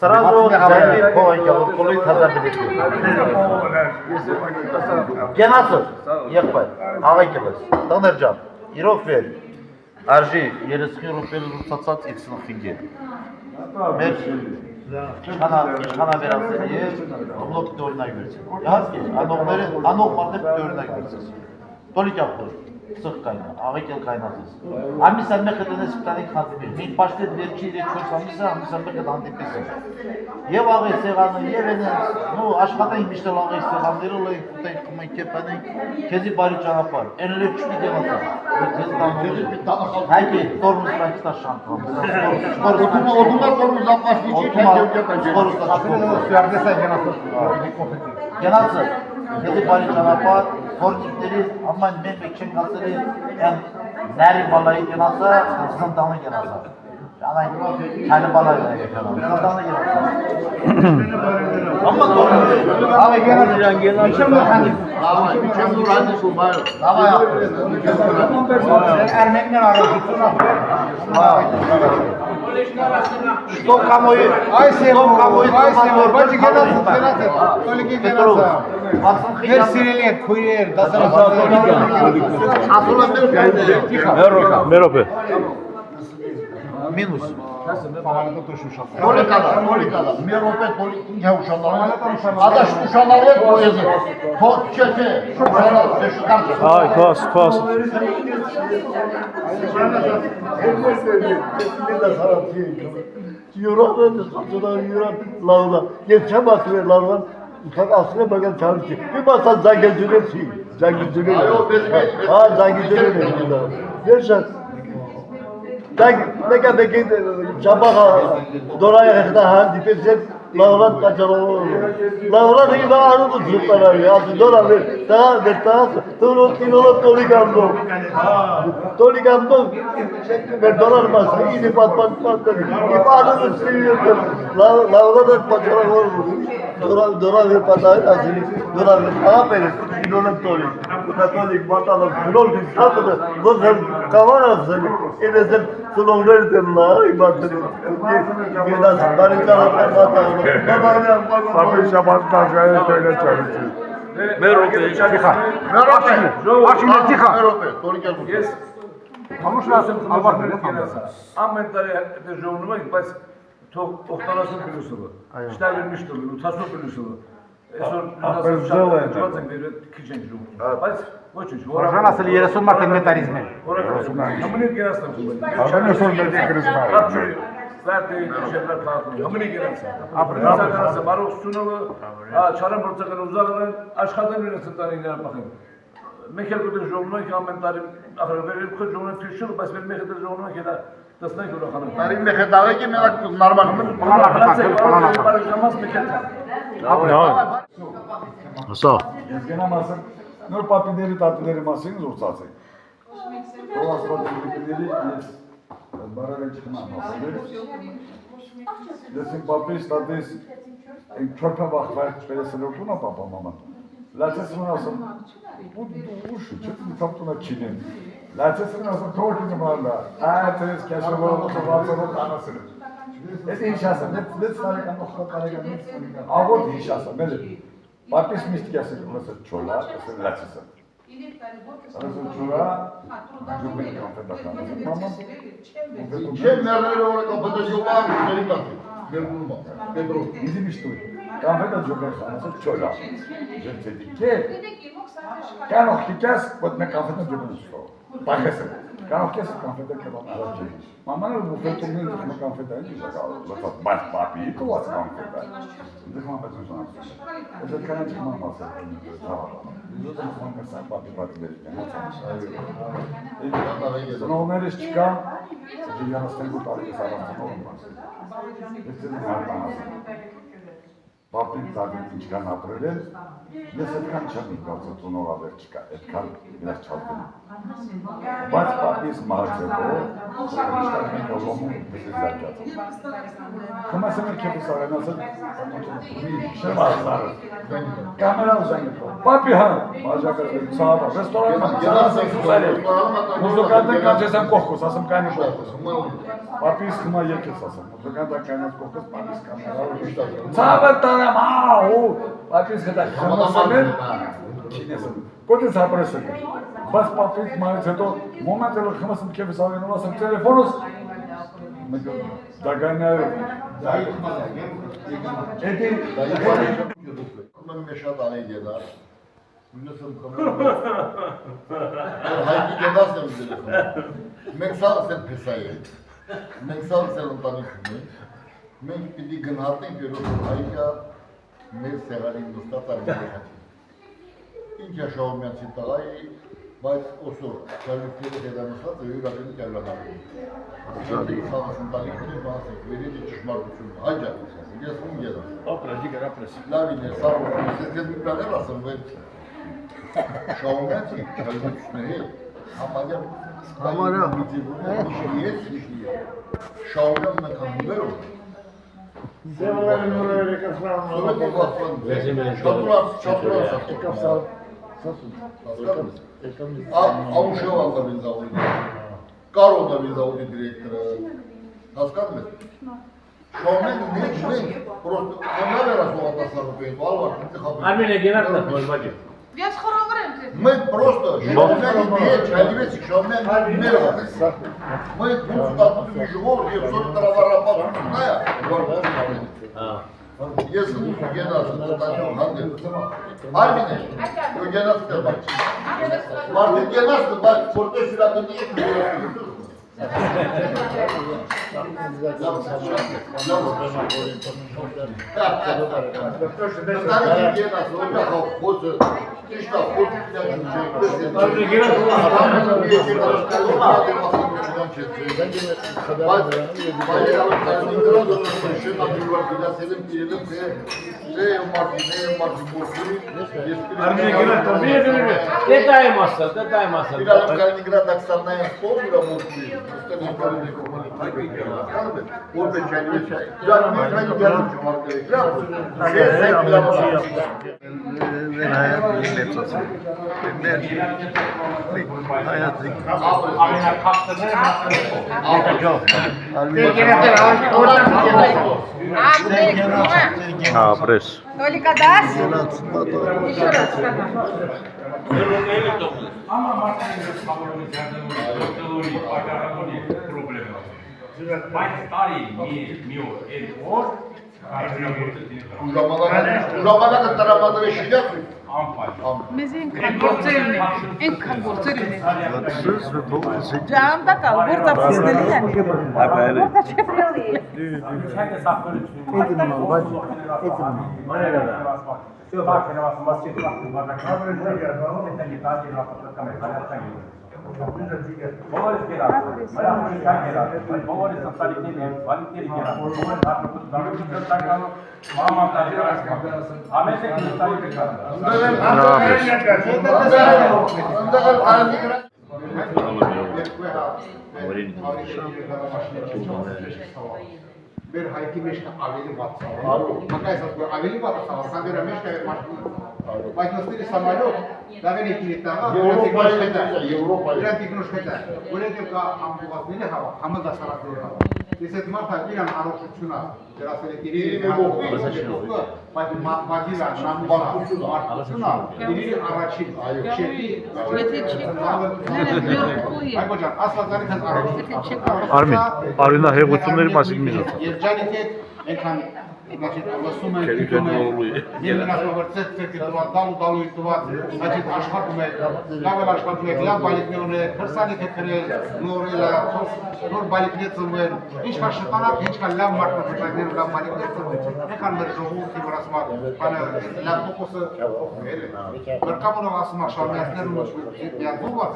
Сразу зайди по колой таза билет. Գենացը եղբայր, աղայքելես, տաներջան, իրով վեր, արժի 30 ռուպել լուծացած X-5 մեր իշխանա վերացել և ամլոք դորինակ վերցել իհասկ է, անող մարդը դորինակ վերցել տոլիկ ապոր, սխ կայնա, աղայքել կայնացես ամիսան մեղը տնես պտանիք հանդիպիր մենք պաշտետ վերջի 4 ամիսը ամիսան մեղը հանդիպիս է և աղայ սեղանը և ենենց աշխատային միշտել աղայ սեղաններով ենք ուտենք կմենք կեպանենք քեզի բարի ճանապար են լեվ չպի դեղացա քեզ տամուր հայկի տորմուս պայքստա շանտամ օդումա տորմուս ապասնի Գենացը քեզի բարի ճանապար խորնիկների աման մենք չենք ասելի են նարի բալայի գենացը զնդանը գենացը Canay, kendi bana göre yapıyorum. Zaten yapıyorum. Ama doğru. Abi gel bir şey mi hani? Abi bir şey mi hadi sunma. Ama yapıyorum. Ermekler arasında. Что кому? Ай севор, бачи генасın. Öyle ki genası. Her sirelek, kuyruğu, dasara Merope. Minus. Tolikada. Merope tolik ya uşaklar. Adaş uşaklar hep koyacak. Tot çete. Uşaklar beşiktaş. Ay, klas. Geçen bakıyor lavlar. Uçak aslına bakın çalışıyor. Bir masa zangıcıdır şey. Zangıcıdır. Ha zangıcıdır. Gerçekten. Ne kadar ki çabağa doraya kadar hal dipesi lavlar kaçırıyor. Lavlar da gibi ağrı tutuyorlar ya. Dora ver. Daha tolo toligando. Toligando. Ver dolar masa. İyi pat. İbadet istiyor. Lavlar da kaçırıyor. Dora ver patay azili. Dora ver. Aferin. İnanın tolig. Tolig batalım. Yol bir satır. Gözüm kavana seni. İnesin sulonlar derler. İbadet. Biraz bari karakter batalım. Tabii şabattan şöyle söyle çalışıyor. Merope. Merope. Tolik gel. Ես համուշնասեմ ալվարները կենասա։ Ամեն տարի դժողնում ենք, բայց թող 80 պլյուսովը։ Շտարվեն միշտ ուլի, 80 պլյուսովը։ Այսօր նույնասը ենք վերդ քիչ ենք ժողում։ Բայց ոչինչ, Ժան ասել 30 մարդ ինվենտարիզմ է։ Համենի կենասն եմ։ Ամեն օր մեր դեկրիզմա։ Վարտի շերտար քաղաքում համենի կենասա։ Ապրեսականասը բարող սունովը, չարան բրծական ուզաղն աշխատեն իրենց ընտանիքները պախեն։ Մենք երկու դեր ժողնում ենք ամեն տարի ախրվերել քո ժողնում ենք փիշուր, բայց մեր մեկը դեր ժողնում ենք դա տեսնենք ուրախանում։ Տարին մեխ դավեկի մենակ նորմալ։ Ասա։ Ես գնամ ասեմ նոր պապիների տատուների մասին զորացած է։ Doğaçlamaları barajın çıkmaması. Desin papis tadis çöpe bak var beresini otuna papa mama. Laçesini nasıl? Bu şu çıktı taptuna Çin'in. Laçesini nasıl torkini varla. Ayetiniz keşfolu otobatları anasını. Et inşası. Ne sarıkan okula karagan ne sarıkan. Avod inşası. Böyle. Papis mistikası burası çola. Mesela laçesi. Sarısı çola. Cümle kafede kalmasın. Mama. Чем nerede olarak kapıda yuvar müşteri bakıyor. Ben bulma. Pedro. Bizim işte. Kafede cümle kalmasın çola. Gel. Kan oktikas, вот на кафедре джобен сто. Пахесен. Kan oktikas кафедре кабан арабчи. Мамана bu фетумны на кафедре не загал. Вот бат папи и то от кафедре. Дыхма потом. Это канадский мамаса. Biz o zaman sen papi papi verirken. Sonra onları çıkan, dünyanın sen bu tarihi sarmasın olmaz. Bütün harmanası. Papi tabii çıkan aprede, ne setkan çabuk kalsa tunova ver çıkan, etkan biraz çaldım. Baş papi smartı o, işte ben kavramı bizi zaten. Kama senin kepi sarınasın, şey var sarı. Kamera uzanıyor. Papi hanım, bacak sağda, restoranda, canasın güzel. Muzlukandan kaçasan kokku, sasım kaynağı kokku. Papi sıkma yekil sasım. Muzlukandan kaynağı kokku, papi sıkma. Sağda tanım, o. Papi sıkma. Kamasanın, çinesin. Kote sabrısın. Bas papi maalesef o momentelo kımasın kepi sarınasın, olasın telefonuz. Dagana. Edi. Ben meşat anayı gedar. Biliyorsun kamerayı. Haydi gedar sen biliyorsun. Ben sağ sen pesayı. Ben sağ sen tanıştım. Ben pidi gınhatın görüyorum. Hayda. Ben severim mustafa tarihini. İlk yaşamım ben sitayı. Բայց osor, çarpıkları dedanışlar da yürüyüşünü devranlar. Sağlasın tanıkları bazı verici çıkmarmışsın. Hayca, gelsin gelir. Lavine, sarılsın, siz bir tane basın ve şovmen ki, çarpıkları. Ama ya, şovmen mekanı olur. Sonra bir bakın, çatılar Аушевал на заводе, Карл на заводе директора. Рассказывай. Что мы просто она разговаривала с нами, Валва, ты хапи. Армения генерал, Владимир. Я скоро говорю. Мы просто, что мы не человек, что мы не верим. Мы просто тут живем, где все это работает, зная. Если генерал, это Гандель. Армия, вы генерал сказать. Мартин генерал сказать, портой сюда не идет. Калининград, Оксана, вспомнила Москву. Пресс. Только даст? Еще раз. Ужамана тарабаları şilet. Biz en kalburtörüne. Canım da kal, burada bizleri yani. Burada çevreli. Մեր հայտի մեջ ավելի վատ սավալ։ Մակայս ասում ավելի վատ սավալ, քան դրա մեջ կայ մաշին։ Բայց նստի սամալյոտ, դավեն եկի տաղա, Եվրոպա։ Դրանք իգնոշկետա։ Որովհետև կա ամբողջները հա, համը դասարակները հա։ Ես այդ մարդը իրան առողջությունա, դրասել է դիրի բայց մատմատիվա նամուսությունա, դիրի առաջին շեպի։ Եթե չի։ Այ ոչան, ասվածարի քան առողջություն։ Արմին, հեղությունների մասին մի զոտ։ Երջանիկ եկան Значит, լսում եք դիտում եք ինքնասովորցած դալու իտված значит աշխատում եք լավ աշխատում եք լավ բալիկներ ունեք հրսանիք եք գրել նոր բալիկներ ծնվել ինչ կա շտանակ ինչ կա լավ մարդկանցներ լավ բալիկներ ծնվել եկան մեր ժողովրդի վրա ասում բանը լավ տոկոսը ել է բրկամոնով ասում շամիացներն ու դիալոգը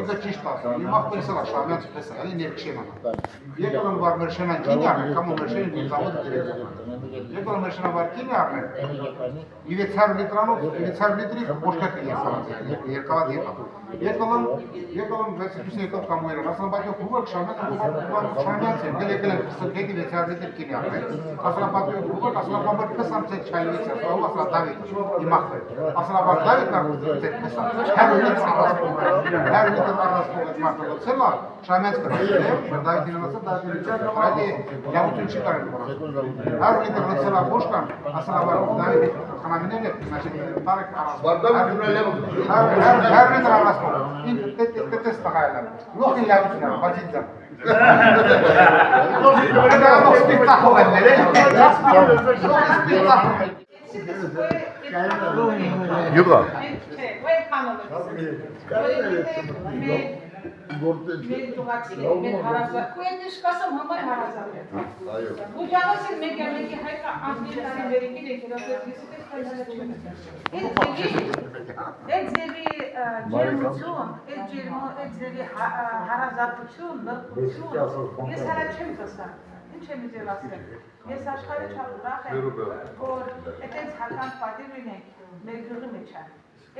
ինքը ճիշտ ասում հիմա պրեսա շամիաց պրեսա էլի ներքշենա եկան վար մեր շենան կինյա կամ մեր շենը զավոդը դրել Եկալ մեշնա վարկինի առնել, 900 լիտրանով, 900 լիտրի բոշկակ է եսանացել, երկավատ եկավ։ Եկալım vesipüsü եկավ կամ ուերը, ասան բայց հուվակ շամյաց են, գել եկել են սրկետի 600 լիտր կինի առնել, ասան բայց հուվակ, ասան բամբար կսամցեք չայլից է, ասան Դավիթ, իմախվել, ասան բայց Դավիթ նարդուծեք կսամցեք, հեր լիտր առասպող էտ մարդը լոցել է, շամյաց կրել, Դավիթին անասը Դավիթին այդի լավություն չի կարել կորած, հեր լիտր լոցել է բոշկան, ասան բայց Դավիթ խանամինել է, значит, տարեք առասպող, հեր լիտր առասպող, ինքը տեստ տղայելը, լոխին լավություն է, բացիտ Yuga. Ես աշխարհի չափ ուրախ եմ, որ այդպես հական պատիվ ունենք մեր գյուղի մեջ։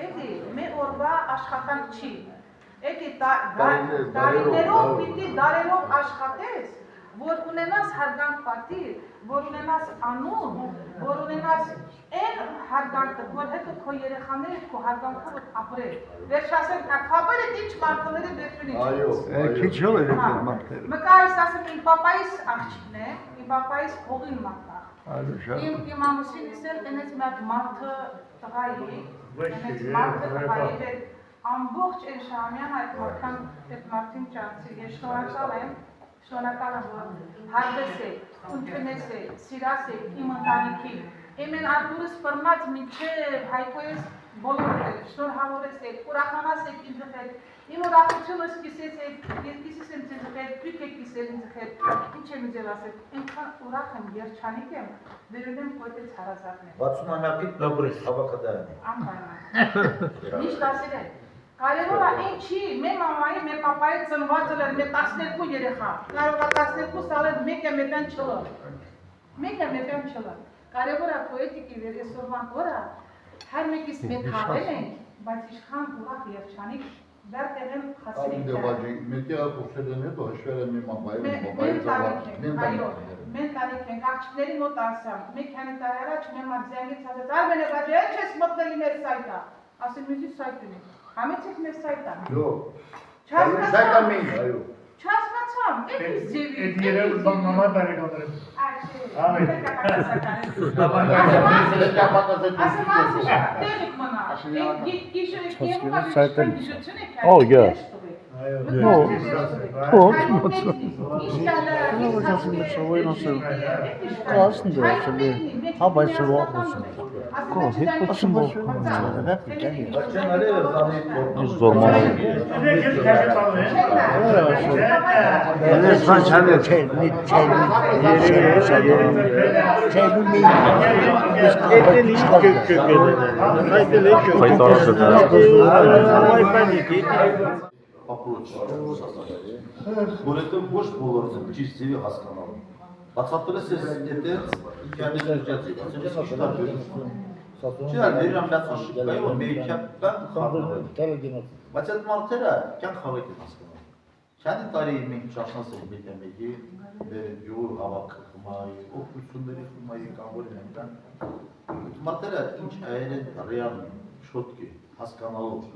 Էդի մեր օրվա աշխատանք չի։ Էդի դարիներով պիտի դարերով աշխատես, որ ունենաս հարգանք պատիվ, որ ունենաս անուն, որ ունենաս այն հարգանքը, որ հետո քո երեխաները քո հարգանքով ապրեն։ Վերջ ասեն, քապերը ինչ մարդները դեպին ինչ։ Այո, քիչ հոլ է մարդերը։ Մկայս ասեմ, իմ պապայիս աղջիկն է, իմ պապայիս հողին մատաղ։ Իմ ամուսինս էլ այնպես մեկ մարդը տղայի, այնպես մարդը տղայի հետ ամբողջ այն շամյան այդ մարդին ճանցի, ես շնորհակալ եմ, որ հարդես եք, ընդունես եք, սիրաս եք իմ ընտանիքին, իմ են արտուրս պրմած մինչև հայկոյես բոլոր եք, շնորհավորես եք, ուրախանաս եք ինձ հետ, իմ ուրախությունս կիսես եք, ես կիսես եմ ձեզ հետ, դուք եք կիսել ինձ հետ, ինչ եմ ձեր ասել, ինքան ուրախ եմ, երջանիկ եմ, վերել եմ կոյտեց հարազատն եմ։ 60-ամյակի լաբրես հավաքադարանի։ Անպայման։ Միշտ ասել եմ, կարևորը այն չի, մեր մամայի, մեր պապայի ծնված էր, մեր 12 երեխա, կարող է 12 սալել մեկը մետան չլոր, մեկը մետան չլոր, կարևորը պոետիկի վերեսորման որը, հար մեկիս մետ հավել ենք, բայց իշխան ուրախ երջանիկ, դար տեղեն խասին ենք դեպաջի, մետի աղուսել են հետո հաշվել են մի մամայի, Մենք տարիք ենք, աղջիկների մոտ ասամ, մեկ հանի տարի առաջ մեր մարձյանգից ասեց, Արմեն է բաջը, է չես մտնելի մեր սայտա, ասեմ մյուզի սայտ ունի, համեց եք մեր սայտա։ Չասմացամ, էդիս ձևի։ Էդ երել մամա տարեկաններ։ Ասեմ ասիշա, տեղիք մնա, գիշեր եք եղում աղջիկան գիշություն եք Oh, yeah. Որովհետև ոչ բոլորն են ճիշտ ձևի հասկանալու։ Բացատրես ես այդտեղ ինքանից ջացի, ասես տարբեր։ Չէ, դերան բացաշիկայով մեկը բան խաղում։ Բայց այդ մարդերը կան խաղեք են հասկանալ։ Քանի տարի մենք ճաշնացել մեկի յուր հավաք խմայի, օգնությունների խմայի կամ որ են մարտերը ինչ այր են ռեալ շոտկի հասկանալով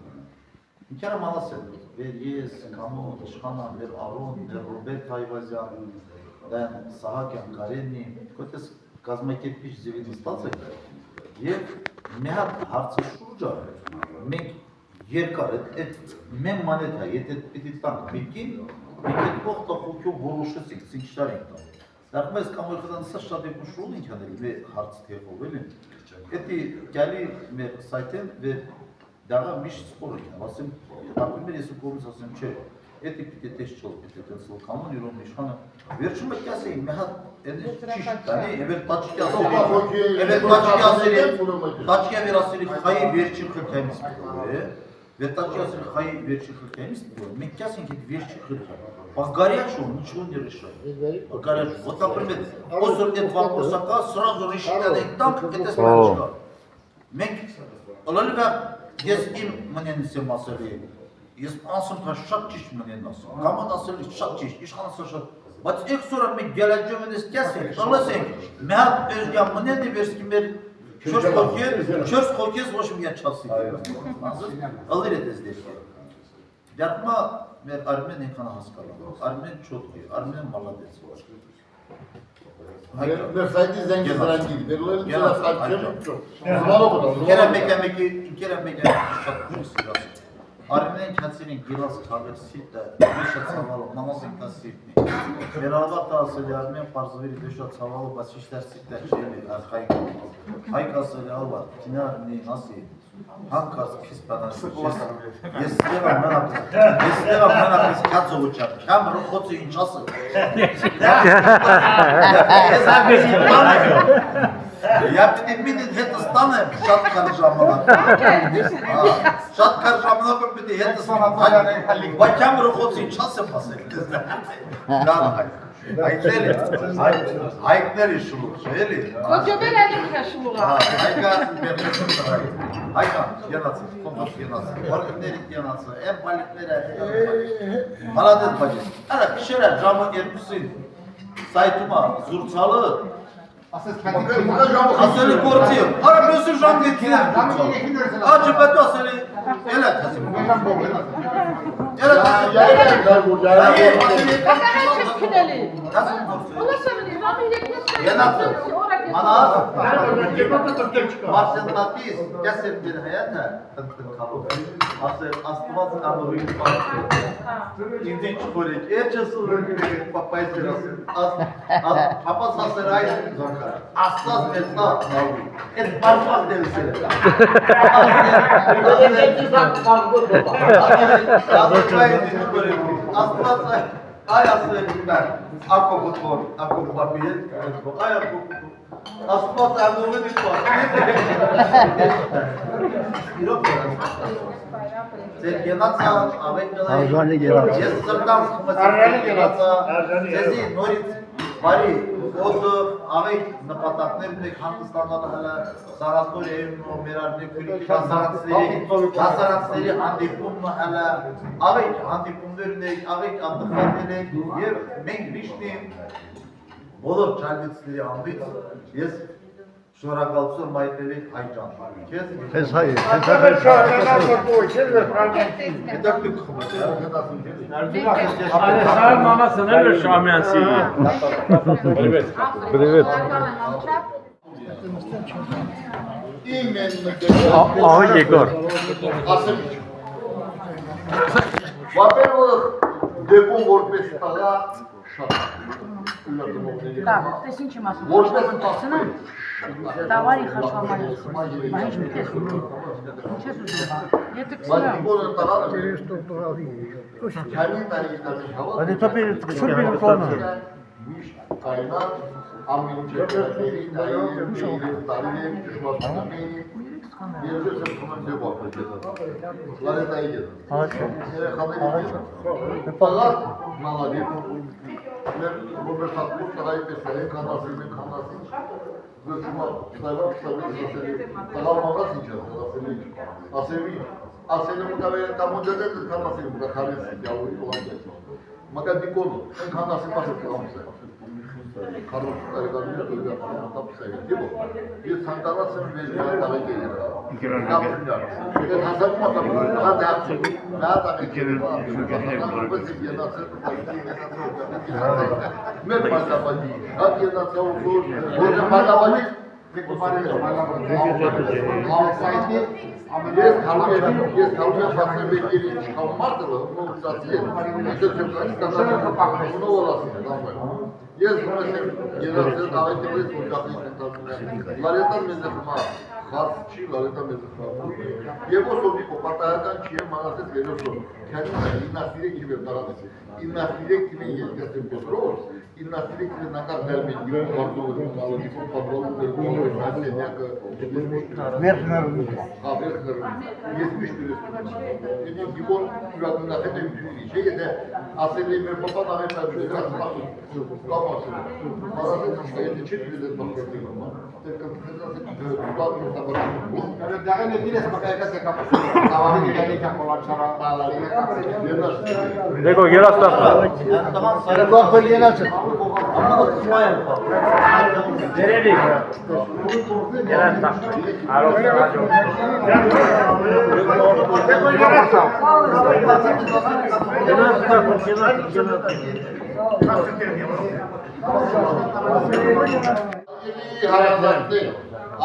Ինքերը մանաս են, վեր ես, կամո, իշխանան, վեր Արոն, վեր Ռոբերտ Հայվազյան, դեն Սահակյան, Կարենի, կոտես կազմակերպիչ ձևին ստաց է և մի հատ հարցը շուրջա մենք երկար այդ մեն մանետ է, եթե պիտի տանք մեկին, մենք այդ կողտը խոքյով որոշեցինք, ցինքշտար ենք տան։ Դարքում ես կամոյ խդան սա շատ եք ուշրուլ ենք անել, մեր հարց թեղով էլ են։ Էդի գալի մեր սայթեն վեր դաղա միշտ սպոր ենք, ասեմ, դարքում մեր ես ու կողմից ասեմ, չէ, էդի պիտի տես չոլ, պիտի տենցլո կամոն իրոն իշխանը, վերջում եք ասեին, մի հատ ճիշտ տանի, էվեր տաչկի ասելի խայի վերջի խլթայմից պիտով է, վեր տաչկի ասելի խայի վերջի խլթայմից պիտով է, մենք կասենք էդ վերջի խլթայմ, Горячего ничего не решает. Горячего. Вот, например, остров нет вопроса, сразу решить там, это смешно. Մենք ոլորտը ես իմ մնեն ասեմ ասելի, ես ասում թե շատ ճիշտ մնեն ասում, կամոն ասելի շատ ճիշտ, իշխան ասել շատ, բայց եք սորա մենք գելաջում ես կեսենք, ըլսենք, մի հատ էժգա մնեն է վերսկի մեր չորս խոքես ոչ մի չասի, ըլեր է դες դեսկը, դյարդմա մեր Արմեն ենքան հասկալա, Արմեն չոտքի, Արմեն մալադեց, Մեր սայտի զենգի զրանգիր, վերլել Ինքերը մեկը շատ գույս իրասը Արմենեն կացին են գիրաս կավեր սիտը, վեշա ծավալով, նամասին կա սիտնի Վերավատը ասելի Արմեն պարզվերի վեշա ծավալով, բաց իշտար սիտը չելի, հայք ասելի ալվար, կինա Արմենին ասի Հանքած պիս բանասի, ես ստեղա մենապես կացով ուչար, կամ ռոխոցը ինչ ասը Я պիտի հետը ստանեմ շատ կար ժամանակ Շատ կար ժամանակ պիտի հետը ստանեմ Բայց կամ ռոխոցը ինչ ասեմ ասել Հայկների շուղ, էլի Կոջոբել ալիք է շուղը Հայկան, գենացը, խոմոս գենացը, հորգների գենացը, եմ բալիկները Մալադետ բաջես Արա կշերա ժամը երկուսին Սայտումա զուրցալը Ասելի կորցի Արա մյոսի ժամ գետին Աջը բետու ասելի Էլա թասիմ Էլա Գենացը Manaz, Marsendatis, kesin bir hayata tınkıkalım. Astıvat kanalıyız bazı. İnci çukurik, erçası ürünleri papayı sırası. Papas asırayı zorkar. Aslas etna navi. Et parçaz devisi. Astıvat Ay aslı ben, akko futbol, akko papiye, ay akko futbol. Asfalt anlamı bir var. Sen genatsa, avec yes sırttan Sezi norit bari odu avec napataklarındaki Hindistan'dan hala Sanatorium merarlı kulüp kasaratları handipumla hala avec handipumlarındaki avec andıklarındaki yer men vişnim Olur çalditleri andık. Yes. Şura kalsın mayteli aycan. Kes hayır. Сам мама сыныр шамянси. Привет. Привет. Ага, Егор. Во-первых, депо որպես տղա շատ Так, ты с ничем особенным. Товарищ Хашвамали. Маешь мне Ничего сюда. Это ксена. Они теперь планы. Կայնան ամենջերների տարիներ ճշմարտությունների Երբեք սրտում եմ դեպ ապրեցել։ Լարետայի գետը։ Երեխաների գետը։ Պալատ մալավի։ Մեր Ռոբերտ Հատմուր տարայի պես են կանասին են կանասին։ Վերջումա ստայվակ տղալ մանգաս ինչ ասելի։ Ասելի մուտավեր կամոջել է կանասին մուտա խարես դյավույի ուղանջեց։ Մակա դիկոնը, այնքան ասիպասը կամս է։ Քարոց տարեկանները դուրս ապսայ դիպո։ Ես ցանկացած եմ վեր դավեկի երա։ Կապնյալ։ Ես հասարում եմ նա դավեկի երա։ Մեր բաժանաբանի, հատ ենացավ որ բաժանաբանի Ես քալու փախնեմ եկել ինչքան մարդը նորացի եմ։ Ես ուսեմ երազել ավետից օջախի ընթացքում։ Լարետան մեզ խմա, խաց չի, լարետան մեզ խմա։ Եվ ոսոդի կոպարտական չի եմ անասես վերոսով։ Քանի իննասիրեք իբեր դարադես։ Իննասիրեք իբեր երկասեմ պոտրոս, իննասիրեք իբեր նակար դերմեն իբեր վարդով մալոդի պապալում դերմոն նասենյակը վերջնարում։ Հա վերջնարում։ Ես միշտ դուրս։ Ինձ դիպոն ուրակնախետ եմ թույլի, չէ՞ եթե ասել եմ մեր պապան ավետա Դեկո երաստա։ Դերելի։ Երաստա։ Հայազաններ,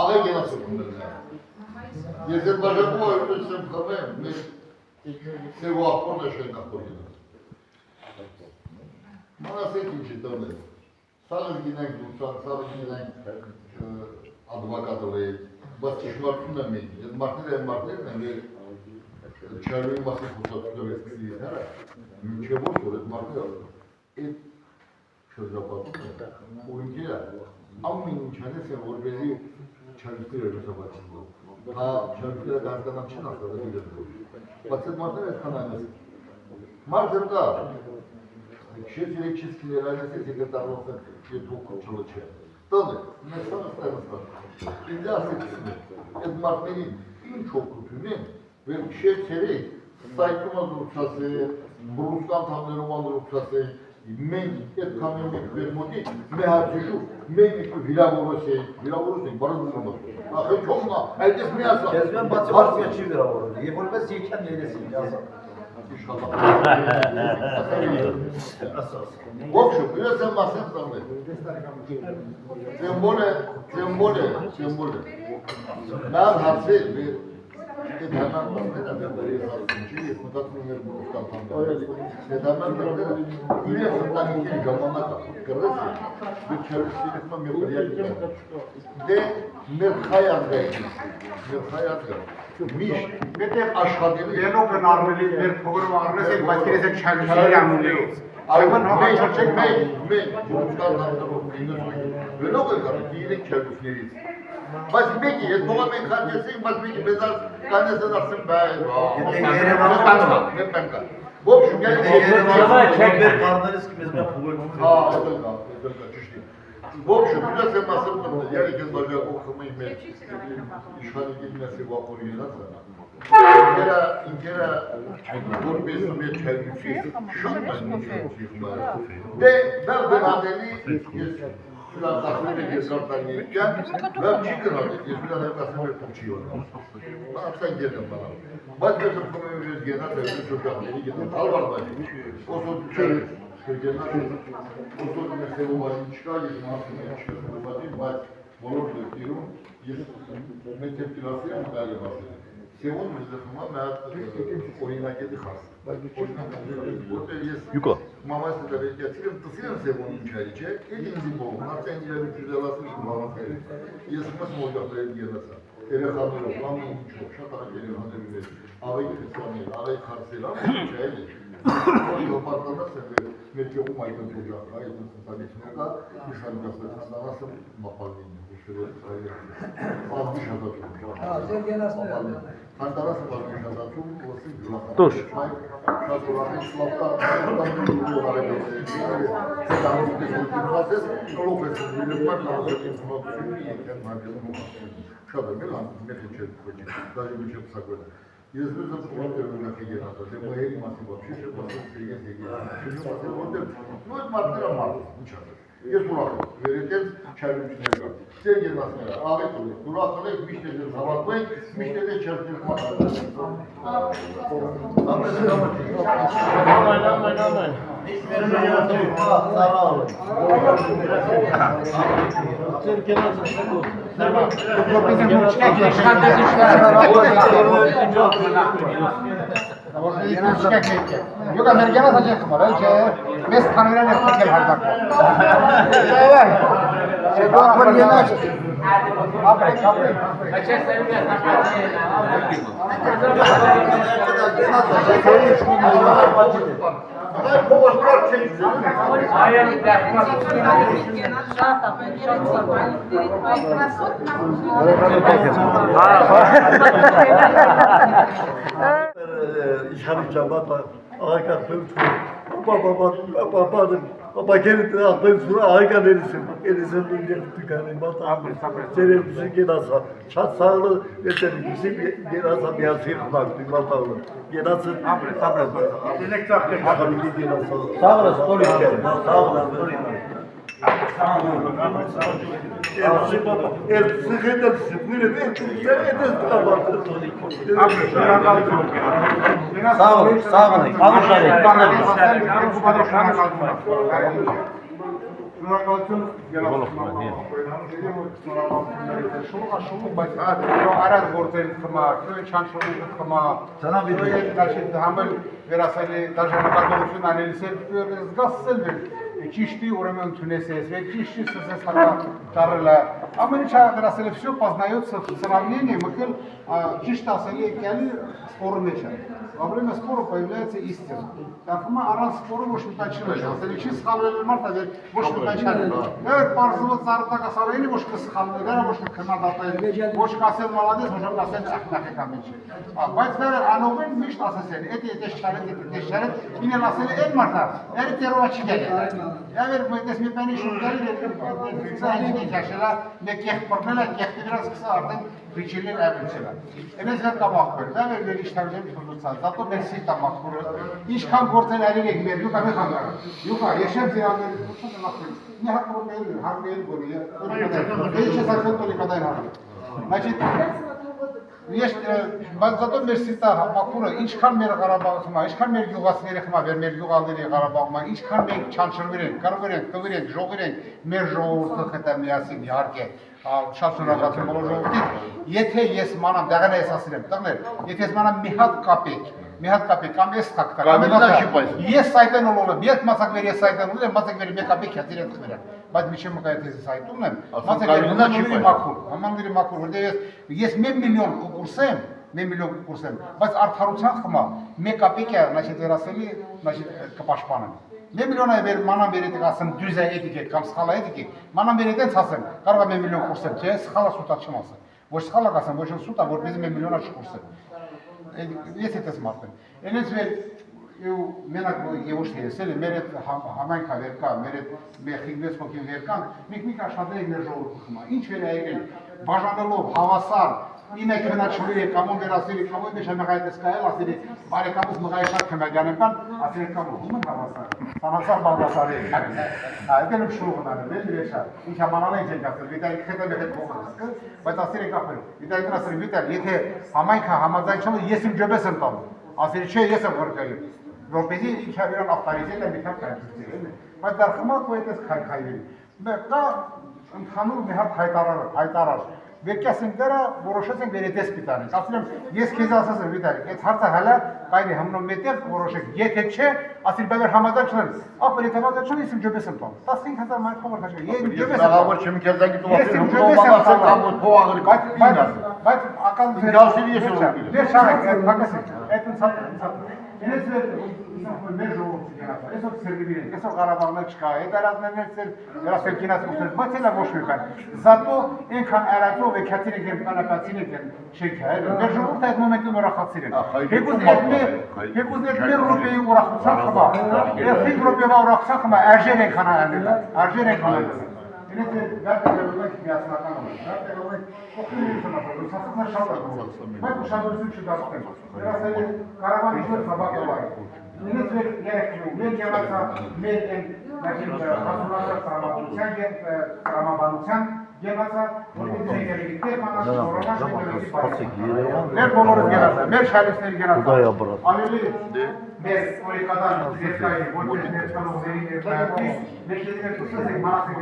աղեք ենասում Ես այդ բաժակում այդպես եմ խմեմ, մեր սև ու աղպորն է շեն աղպոր գինած Մանասեք ինչ է տոնել Սաղը գինենք դուսան, սաղը գինենք ադվակատով է Բայց ճշմարտուն եմ ենք, այդ մարդները են մարդերն են Չարվի մասի խուսատուտով ես կրի հարա Մինչև ոչ որ այդ մարդերը այդ շոզրապատում է ու ինքերը ամեն ինչ անես են որպեսի չարվիքները լուսաբացին Հա չարվիքները գազկանամ չեն ասած Բայց այդ մարդները այդքան անես Մարդը կա Շետ երեք չես կիներ անես ես եկր տարվող են ետ հոգու չլը չէ Տանը, մեր սանը ստայնստան Ինձ ասեցին այդ մարդներին ինչ հոգություն են Վեր շետ երեք Սայտումը դուրսասեն, բրուսկան թամներում անդրուսասեն Մենք այդ կամեն մենք վերմոտի, մեր հարցեշու, մենք եկու վիրավորոս ենք, բարոզում եմ Ախե չոմնա, այդպես մի ասա Ես մեն բացի հարցիա չի վիրավորոն, և որպես եկյան ներեսին, ասա Ողջում, ես եմ ասեմ տանել Ձեմբոլ է Նան հարցեր Այդ հանան բանները վերդարի հարցունչի, ես մտածում եմ մեր բրուսկան թանդարել Այդ հանան բանները իրեն խնդանիքերի ժամանակա կրես է Մեր չարուսիրիքմա մեր ռիալիկա Դե մեր խայազգա Միշտ մետեղ աշխատելի Վենո կնարվելի մեր փողրով առնես եք, բայց կերես եք չարուսիրի ամունեից Մենք բրուսկան թանդարով Վենո կնարվելի իրենք չարուսներից Բայց մեկի, այդ բողը մենք հատեցինք, բայց մեկի բեզար կանեսն ասեմ բայ, մեր պենկա Ողջում, Մեր պարներս կմեզ մեր փուգել Հա, էդելկա, ճիշտի Ողջում, ես եմ ասեմ տնը, երեք ես բաժակով խմեի մեր իշխանի գիտնեսի վապոր ելացը Ինքերը որպես մեր չայնուցի շատ այն ինչի խմար Դե, բեղ բենատելի, ես Սուրատախներ եք ես արտանի եկյան, վեմ չի կնատեք, ես միլան եմ կասեմ էր փուկ չի ոնա Ացան գեր եմ բանալ Բայց ես ըպկում եմ ես գենատ է ես ուրկախների գենատ Հալվար բանի, ոսոտ չեր գենատ Ոսոտ մեր սևոմային չկա, ես մասում եմ չկրպատի Բայց բոլոր դեպքերում ես մեկ տեպքիրասի եմ դալ եմ ասել Սևոն մեզ դխմա մի հատ օրինակետի խաս Յուկա Մամայս դավեկյացի եմ տսի եմ սևոն ինչարի չէ, էդ ինձի բողում, արդեն իրավի ճուզելասում եմ մամակայրի Ես մս մոյդախներ գերացա, երեխաներով, ամեն ինչով, շատ արակ երեխաներով էր Աղեի քրսաներ, աղեի խարսել, ամեն ինչ այլ է Որի հոպարտանաս եմ մեր կեղում այդն պոջախ, այդն սնտանիքներ կա Իշանուկասներ խանդանաս եմ մապալին, ուշերով Աղբի շատացում Խանդանաս եմ աղբի շատացում, ոսին գլախան Տուշ Շատ ուրախին սլավկա, Շատ եմ էլ անքներ չէր պոջի, դաժի միջև սակվել է Ես որտեղ գերացա, դե մոյի մասի ոչինչ չէ, որտեղ նույն մարդերը մարդ, ինչ ասել։ Ես ուրախ եմ, վերետել չայնություններ կա։ Ձեր գերացները, աղետ ունեք, ուրախել եք, միշտ է ձեր հավատվեք, միշտ է ձեր չերտել Yok Amerika'na saçak mı lan? Mes kanıyla ne yapacak hardak? Şey bu akbar yeni aç. Apre. İşhanı çabat, ağaca baba gelin ben sonra ağaca derisim. Elisin duyacak tükanı bata. Senin bizi genasa. Çat sağlı yeter bizi genasa bir asır bak bata olur. Genası sabre. Dilek takdir. Hakikaten genasa. Sağ olasın. Sağ olasın. El sıkıntı sıkıntı Sağ olun, sağ olun. Ճիշտի ուրեմն ունեցես, ճիշտի սսես հակա ճարելա։ Ամեն ինչ դրասել է всё познается в сравнении, մկել ճիշտ ասելի եկյալի սպորը մեջ է։ Во время спора появляется истина. Так мы առանց սպորը ոչ մի բան չի ասել, չի սխալվել մարդը, ոչ մի բան չի։ Այդ բարձրացած ծառտակասարայինի ոչ մի սխալներ, ոչ մի քննադատել, ոչ կասել մալադես, ոչ կասել ախնախի կամիջ։ Բայց դա անողին միշտ ասել, էդ շարետ, ինը ասել է այն մարդը, այդ տերովա չի գալի։ Եվ մտես մի բանի շուտարի դեպի քաշելա, մեկ եղ պրտելա, եղտի դրած կսա արդեն վիճիլին այբուցելա։ Այնպես հա կամախբեր, դա մեր իշտարժեմ շուտուցած, դատո մեր սիտա մախբուրը, ինչքան գործել այլին եք մեր, յուկա մեր խանգարը, յուկա, եշեմ զիրաններ, ուշոտ է մախբեր, մի հակրոպել, հարգել գորի, էիչ է սարքել տոլի կադայն հարը։ Значит, բայց դատո մեր սիտա մախբուրը, ինչքան մեր Ղարաբաղում է, ինչքան մեր գյուղացիների խմա, մեր գյուղալների Ղարաբաղում է, ինչքան մենք չանչրվիր ենք, կարվիր ենք, տվիր ենք, ժողվիր ենք, մեր ժողովուրդը հետը միասին իհարկե, շատ շնորհակալություն բոլոր ժողովրդին, եթե ես մանամ, դեղեն ես ասել եմ, տղներ, եթե ես մանամ մի հատ կապեք, կամ ես խակտակ, ես սայտեն ուլով եմ, ես մացակվեր ես սայտեն ուլով եմ, մացակվերի մեկ կապեք հատիր են թխվեր եմ, բայց միջև մկայət ես սայտում եմ, մացակվերի մաքուր, համանգերի մաքուր, որտեղ ես 1 միլիոն կկուրսեմ, բայց արդարության խմա, մեկ կապեք է, նաշիտ վերասելի, նաշիտ կպաշպանեմ։ 1 միլիոն է մանամ վերետիկ ասեմ դյուզա էդիկ կամ սխալա էդիկ, մանամ վերետենց ասեմ, կարող եմ 1 միլիոն կուրսեմ, չէ, սխալա սուտա չեմ ասեմ, ոչ սխալա կասեմ, ոչ սուտա, որպեսզի 1 միլիոնա չկուրսեմ։ Ես էտես մարդեմ։ Այնպես վեր մենակ եւ ոչ թե եսել մեր այդ համայնքա վեր կա, մեր այդ մեր խինվես հոգին վեր կան, մենք մի աշխատենք մեր ժողովուրդը խմա։ Ինչ վեր է եկել, բաժանելով հավասար Իմե քնաչուրի կամոն վերասերի կամոն մեջ մեղայտես կայել ասելի բարեկամուս մղայշակ քնագյանական ասելի կամոն ում հավասար հավասար բաղդասարի այդել շուղն անել դերեշա ինչ ամանալ են ասել վիտայ հետո հետ կողմը բայց ասելի կապել վիտայ դրասել վիտայ եթե համայնքը համաձայնչում ես իմ ջոբես եմ տալու ասելի չէ ես եմ որքել որպեսզի ինչ հավերան ավտարիզել եմ միթա կայացել բայց դարխմա կոյտես քայքայել դա ընդհանուր մի հատ հայտարար Վերկյասենք դերը որոշեցենք վերետես պիտանենք, ասել եմ, ես քեզ ասացեմ վիտալիկ, այդ հարցը հալա կայնի հմնում մետեղ որոշեք, եթե չէ, ասիլ բավեր համաձայն չնեն, ապր եթե համաձայն չնեն, ես իմ ջոբես եմ տամ, 15,000 մայր խոմոր խաշկը, ես իմ ջոբես եմ տամ, ես իմ ջոբես եմ տամ, Ես մեր ժողովուրդը գնացա, այսօր սերվիրին, այսօր Ղարաբաղն չկա, այդ արածներն էլ դրասել կինացկություններ, բայց էլ ոչ մի բան։ Զատո այնքան արածով եկածին եք կանապացին եք չեք հայել։ Մեր ժողովուրդը այդ մոմենտում ուրախացիր են։ Եկուզ մեր ռուպեի ուրախացան խմա, 5 ռուպեվա ուրախացան խմա, արժեր ենք հանանել, արժեր ենք հանանել։ Ինձ վերջերուլեք միացնական է։ Վերջերուլեք օգնություն ապա, ուսացումներ շատ են։ Բայց ուշադրություն չդարձնեն։ Դրասել կարավանի շուտ սաբակով։ Ինձ մեր եղածա մեր այն հասունացած տրամաբանության եւ տրամաբանության եղածա որպես գերմանացի մեր բոլորը եղածա, մեր շահերները եղածա։ Ավելի մեր օրիկադան դեպքերի որպես ներկայացնողների ներկայացուցիչ ներկայացնող ցույցը մարասի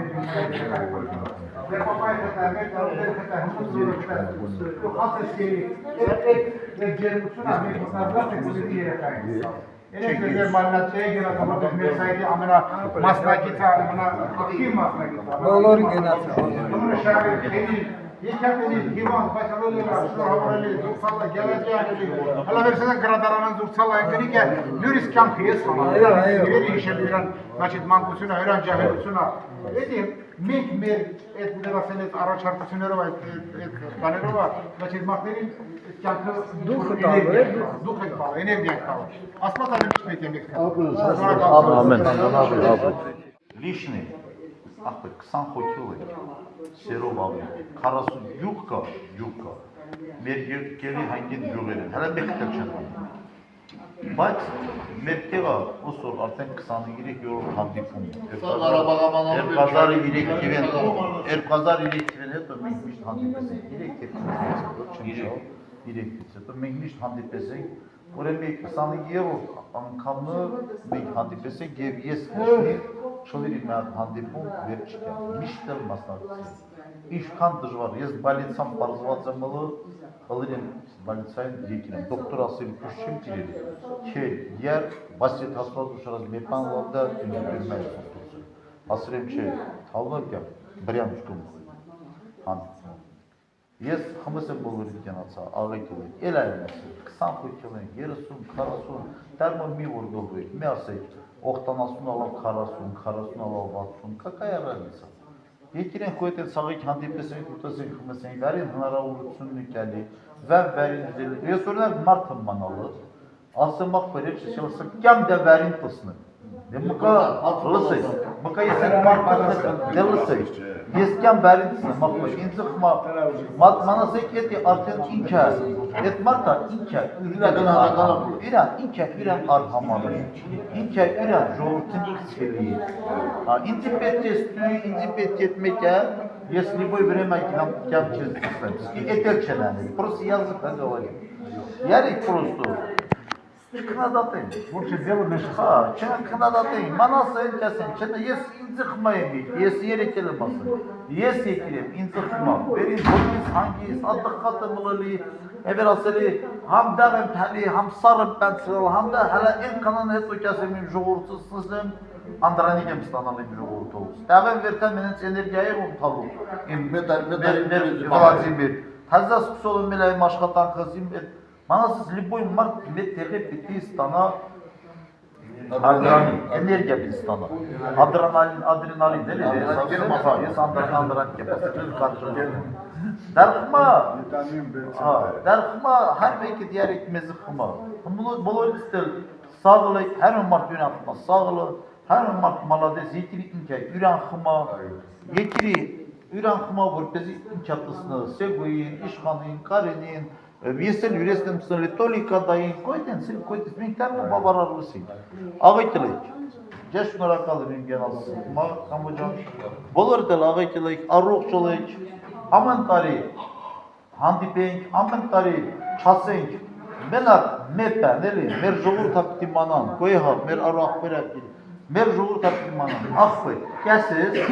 Դե պապայը մեր տարբեր հետահմությունները հացեցի այդ ջերմությունը մեր մտածած է երեխային Ինձ մեր մաննացիայի գերակամատով մեր սայդի ամենամասնակիցը, ամենաակտիվ մասնակիցը Բոլորի գենացը Բոլորի շարերի Եկյատների հիվանդ, բայց ալոլիլա, շորհավորելի, զուրցալը, գելաջի անելի Հալա վերսեդան գրադարանան զուրցալը այնքնիկ է լյուրիս կյանքը ես խամար Իրերի իշել իրան, значит, մանկությունը, իրան ջահերությունը Էդի, մենք մեր այդ դրասել այդ առաջարկություններով, այդ բաներով, значит, մաղթերին կյանքը դուխ եք բաղ, էներգիա եք բաղ Ասմատ ալեմիշ մեկ եմ եք Լիշնի, ախպեր, 20 խոքիլ է, սերով ավելի, 40 յուղ կա, մեր երկելի հանգին յուղեր են, հələ մեկ տեղ չեն հանդիպում Բայց մեր տեղը ուսոր արդեն 23-րդ հանդիպում 2003 թվին հետո մենք միշտ հանդիպեցինք 3 հետո մենք միշտ հանդիպեցինք ուրեմն 25-րդ անգամը մենք հանդիպեցինք եւ ես շոլերի մի հատ հանդիպում վերջիկա միշտ էլ մասնակցեցի Ինչքան դժվար, ես բալիցամ պարզված եմ ըլին բալիցային եկին եմ, դոկտոր ասել կուշ չեմ տիրելի, չէ, եր բասիտ հասված ուշարած մեպան լավդա ինգրմել սոտուցը, ասել եմ չէ, հալնոր կյամ, բրյան ուշկում հանդիպում Ես խմս եմ բոլորի կյանացա, աղեկել եք, էլ այլ ասել, 20 խույքել են, 30, 40, դարմը մի որ գողվի եք, մի ասեք, 80 ալավ 40, 40 ալավ 60, կակայ առանիցա Եկիր են խոյտ են սաղիք հանդիպեսենք ուտասենք խմեսենք, վարին հնարավորությունն եկալի, վարին ուզելի, ես օրինակ մարդ եմ մանալը, ասեմ աղբեր եք շշելսը, կյամ դե վարին տսնեմ, մկա լսեք, մկա ես են մարդ դե լսեք, ես կյամ վարին տսնեմ, աղբեր, ինձ խմա, մանասեք էտի արդեն ինքա, էտ մարդա ինքա, իրան արհամանը, ինքա իրան ժողորդին իքցելի ինձի պետք ես տույ, ինձի պետք ետ մեկ է, ես լիբոյ վրեմա կյամ չես տսնեմ, էտել չեն անելի, պրոս язык договорим, ярик просто Չքնադատեն, որ չձևը մեզ չքնադատեն, մանասեն կասեն, չնա ես ինձ խմա եմ եք, ես երեկել եմ ասել, ես եկել եմ ինձ խմա, վերին որպես հանգիս, ատխատ եմ ուլելի, էվեր ասելի, համ դաղ եմ թալի, համ սար եմ պենցրել, համ դա հələ են կանան հետո կասեմ իմ ժողորդը սնսեմ, անդրանիկ եմ ստանալ իմ ժողորդով, ստեղ եմ վերթան մենենց էներգիա եմ թալու, իմ Վլադիմիր, հազա սկսով եմ էլ այմ աշխատանքս իմ Манасыз любой март имеет терапии стана адреналин, энергия без стана. Адреналин, да ли? Есть адреналин кепас. Дархма, her belki diğer ekmezi хма. Bunu boloristler sağlı, her marт üren хма sağlı, her marт malades yekiri inke üren хма, yekiri üren хма vorpezi inçatısını, seguin, işkanın, karenin. Если юристам стали только даин койден, сил койден, մենք там բավարարվեցին։ Աղեկել եք։ Ես շնորհակալ եմ իմ գենալս Համոջան։ Բոլորդ էլ աղեկել եք, առողջ եք։ Ամեն տարի հանդիպենք, ամեն տարի չասենք։ Մենակ մետան էլի, մեր ժողովուրդը պիտի մանան, գոյհա, մեր առողջապերակի, մեր ժողովուրդը պիտի մանան։ Ախպեր, կասես,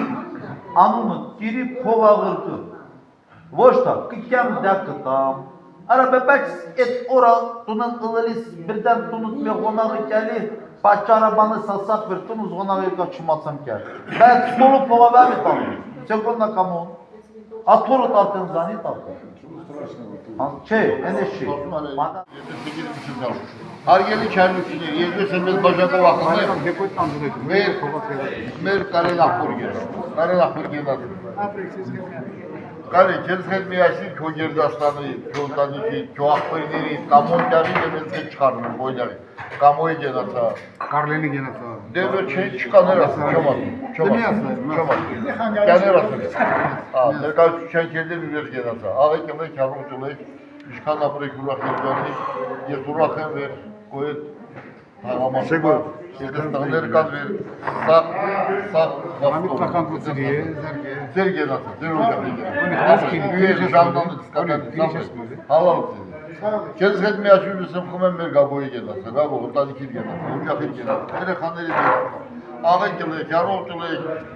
անունը գիրի փողաղրդը։ Ոչ թա, կյամ դա կտամ։ Արաբեբեքս այդ օրա տունն ըլելիս բրդան տունուտ մի ղոնաղի կյալի պաճարաբանը սասակ վեր տունուզ ղոնաղի կա չմացամ կյալ բայց բոլու փողավավ է տանում չեկոննա կամոն աթորը տարտեն զանի տարտեն չէ, ենես չի Հարգելի չայնություններ, ես եմ ես բաժակով ախտներ մեր կարել ախպոր Կարի, քեզ հետ միասին քո գերդաստանի, քո ընտանիքի, քո աղբերների, կամոյ դարի եւ ես հետ չխառնում, բոյդարի, կամոյի գենացա։ Կարլենի գենացա։ Devlet çıkanlar aslında çoban. Çoban. Genel aslında. Ne kadar şekerli bir yer genelde. Ağay kemer karımcılığı. İşkan apre kurak yerleri. Yeturakın ver. Koyut. Segur. Kırgızistanları kan ver. Sağ. Hamit Takan Kutsuriye, Sergey nasıl? Sen hocam. Üye jandarma diskadan. Halal sizi. Kez etmeye açıyorsun, kumen bir gaboyu gelirse, gabo ondan iki gelirse, ucak iki gelirse, hele kanları gelirse. Ağın gelirse, karolçuluğu,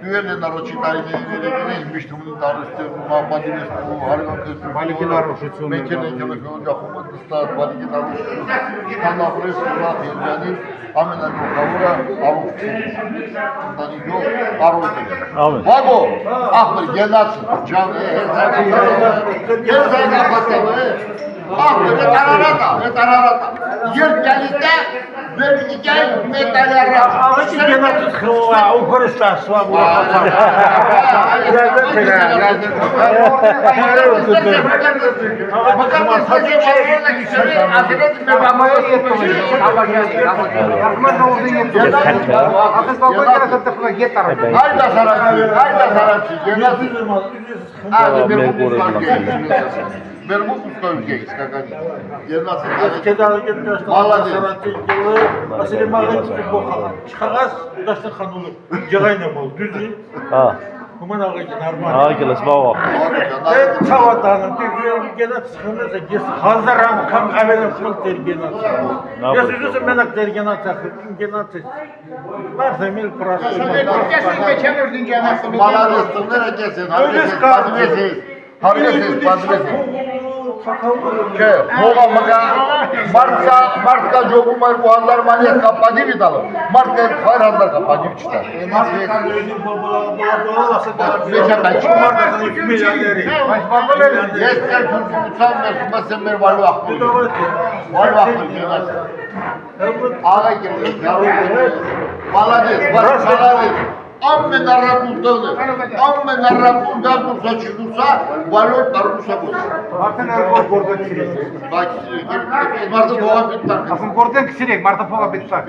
düğerle naroçi tarihine gelmişti, bunu tanıştı, muhabbeti mesut, harika kısmı. Baliki naroçi, Mekene gelirse, ucak kumet istat, baliki naroçi, çıkanla buraya sırlar, yani, amener bu kavura, aruf çiğ. Ondan iki yok, aruf çiğ. Amin. Gabo, ahmer gelirsin, canı, her sen kapatalım, Vetararata. Yurt gelinde bir iki metalera. Ama ki genatız kıvva, o konuşlar, sıva bu kapar. Hayda Saratçı, genatız. Bermud Pskovi'ye iskakani. Genatız. Kedalı getiriyorsun. Vallahi. Sanatçılığı, asili mağazı bu çıkağız, udaştın kanulu. Cagayna bol, düzü. Ha. Kuman ağacı normal. Ha geles baba. Ben çavadanım, tüyüyorum genat sıkılırsa gez. Hazırım kam evvel kıl tergenat. Ya sözüsün menak tergenat takır, genat. Varsa mil pırası. Malarısın, nereye kesin? Harikasız, padresiz. Martka jobu mar bu hazar maniye kapadi bir dalı. Martka hayır hazar kapadi bir çıtar. Beşe ben çıkmar da sana 2 milyar vereyim. Yester Türk'ü uçan versin, ben sen beni var vakti. Var vakti diyorlar. Ağa girdi, yavru girdi. Maladez, maladez. Amme narrabun dağılır. Amme narrabun dağılır saçılırsa valor darbusa bulur. Martin Ergor Gordon Çirek. Bak, Martin Boğa bitler. Aslında Gordon Çirek, Martin Boğa bitler.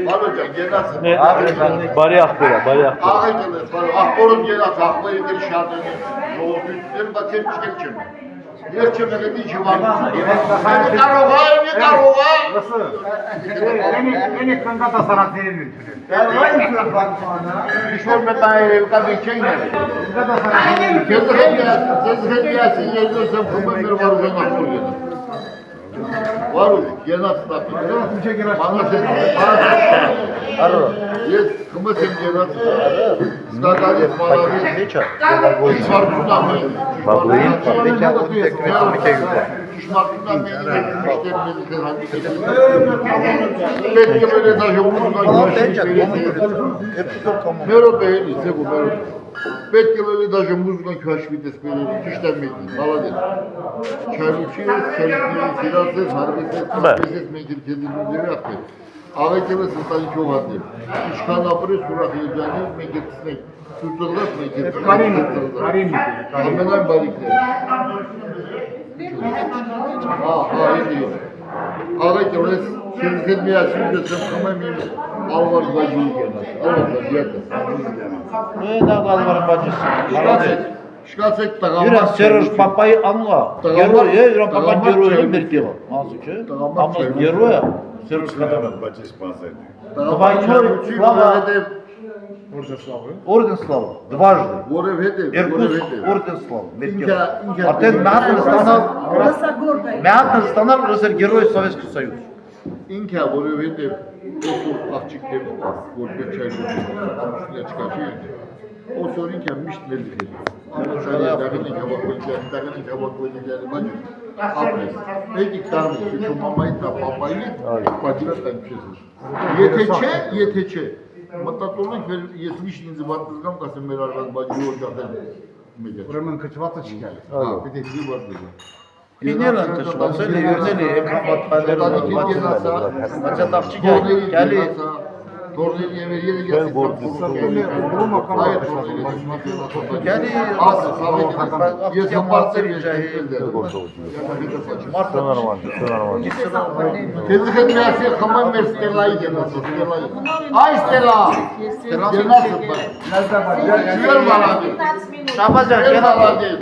Valocan, genası. Bari akbaya, bari akbaya. Ağa gelir, akborun genası, akbayı bir şardını. Yolu büyükleri bak sen çıkar içime. Yer çömele değil ki var. Ne karova, ne karova. Nasıl? Yeni kında da sanat verilmiyor. Hiç olmadan tabii çekme. Kında da sanat verilmiyor. Tezgah gelsin, yedirsem kumen bir var uzun akbor gelir. Var o, genası da. Bana sen, Arro. yes, kıma sen genası. Skadali, malali. Hiç var bundan mı? Baklayın. Şişmartından beni müşterilerimizden hangi Betki böyle taşı omuzdan Mero beğeni, Sego Mero. Betki böyle taşı omuzdan köş vites böyle işlenmedi. Maladır. Çarıçıyız, silahsız, harbisiz, harbisiz mekil kendimizi yaptı. Ağaçları sızdan çok adı. İşkan apırı surat yiyeceğini mekiltisine tutulmaz mekiltisine. Karim. Hemen balıklar. Hayır diyor. Ağabey ki orası şirket mi yaşıyor desem kamemiyim. Alvar da büyük yener. Alvar da yeter. Ne dağlar var bacısı? Şikayet dağılmaz. Yürü serur papayı anla. Gero ya, yürü papa geroyu bir kilo. Nasıl ki? Ama gero ya. Serur kadar. Давай слава. Орден слава. Дважды. Иркутск, орден слава. Артен Мятный станал рыцарь герой Советского Союза. İnka oluyor ve de o açık değil. Golpe çaylı. Üstüne çıkartıyor. O sorun ki müşteri dedi. Şöyle dağının kabak bacı. Apres. Peki tamam. Şu mamayı da pabayı bacılardan çözür. Yeteçe. Мататолын 70 зыбаттызган касым мерарган бажы ордактан мега. Buranın kıçvatı çıkar. Bir de bir var dedi. Pinelen kışla, söyle yöneli, ekran batmaları var, bacılar. Maça takçı gel, geli. Tornayı yere gelsin. Hayır, tornayı. Yani Yes, yaparsın Все нормально, все нормально. Kendi kendine hamam ver Stella'yı gelmesin. Ay Stella. Gelmesin bak. Güzel maladı. Şabacan Güzel gel maladı.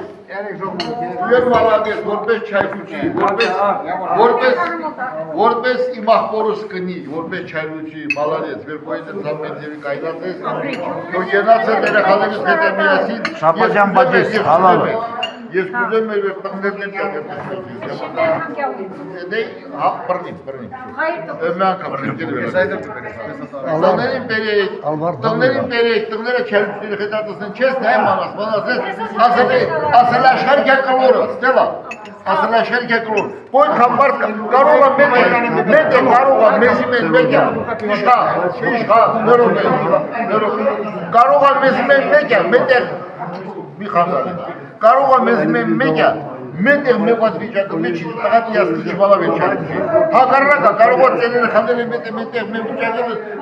Güzel maladı. Vorbeş çay kuçi. Vorbeş imah boruskı. Vorbeş çay kuçi. Maladı. Ver koydun zaman cevi kaynatsız. O yenatsa beni kalırız edemiyorsun. Şabacan bacıs. Halal. Yes, güzel meyve pınırdan çakır. Ne? Ha, pırnim. Ömer kapı. Tağların berek, tağlara çelmişleri kıdatasın. Çes ne manas, manası. Asırlaşarken kalır, Stella. Asırlaşarken kalır. Boy kambarska, karola mete, karola mezimen meke. Pişka, karola mezimen meke, bir kanlar. Karola mezimen meke. Медер мы подвечаем, мы через тагат я скучала вечер. А каррака, карогот сенен хандели медер мы вчера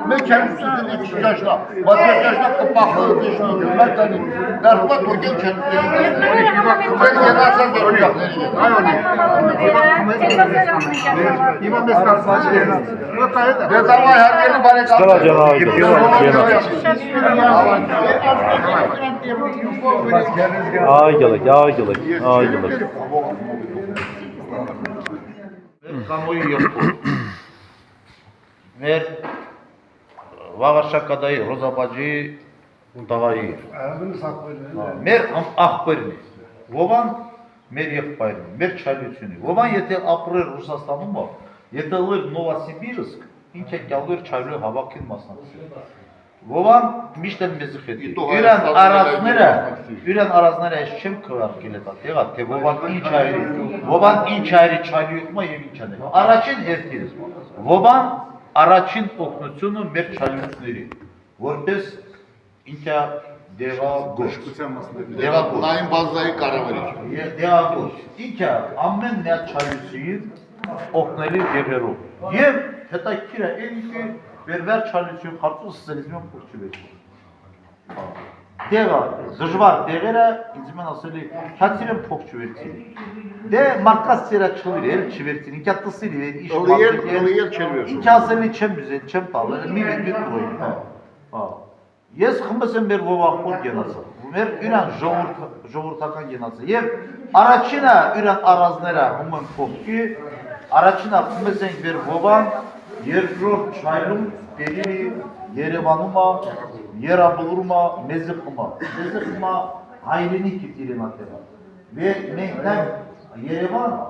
мы через сюда не чашла. Вот я чашла копахла дешни, матани. Дарма токен через. Я на самом деле. İmam Mesut Saçı. Ne davay her yerini bana kaldı. Stella canavar. Ay gelek. Kamuoyu yok. Ver Vavaşa kadayı, Roza bacı, Dağayı. Mer ahbırını. Vovan mer yakbayını, mer çaylüsünü. Vovan yetel apırır Rusastanı mı? Yetelir Novosibirsk, inkek yalır çaylü hava kilmasına. Vovan mişten mezifeti. Üren arazlara eşçim kıvar kiletat. Deva te vovan inçayri. Vovan inçayri çaylı yutma yemin çaylı. Araçın ertiriz. Vovan araçın oknutsunu mer çaylüsleri. Vorpes inka deva goş. Deva goş. Naim bazlayı kara verici. Deva goş. İnka ammen ne çaylüsüyü okneli devero. Yev teta kira enki Verver çarlısın kartı sosyalizmin kurçu veriyor. Deva, zıjvar devere izmen asılı katiren pokçu veriyor. De markas sera çılır, çivertin, ikatlısı ile iş Yer çeviriyor. İkasını çem güzel, çem pahalı, mi bir koyun. Yes, kımısın bir vova kod genası. Ver üren jovurtakan genası. Yev araçına üren araznera human kopki, araçına kımısın bir vovan Yerjur çaylım beri Yerevanıma, Yerabulurma, Mezıkıma. Mezıkıma ayrını kitirin atema. Ve mekten Yerevan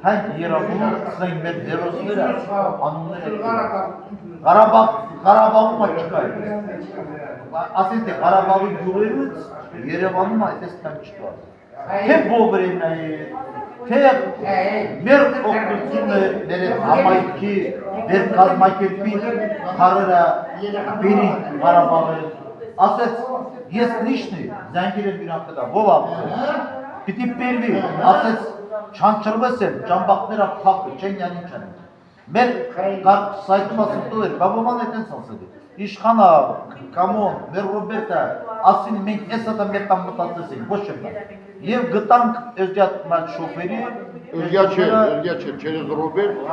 hangi Yerabulur sen medderosları anını ettiler. Karabağ'ıma çıkar. Aslında Karabağ'ı yürüyoruz, Yerevanıma etesten çıkar. Hep bu bireyleri Tek bir okutunu verir amayki bir kazmakir bir karıra biri Karabağ'ı aset yeslişni zenginin bir hakkında bu vakti bitip belli aset çançırmasın cambaklara hakkı çengenin çanı ben saytıma sıkılır babama neden sansıdı İşkana, Kamon, Roberta, aslında ben esada metan mutatlısın, boşum ben. Yev gıtank özgürtmen şoförü, Özgür через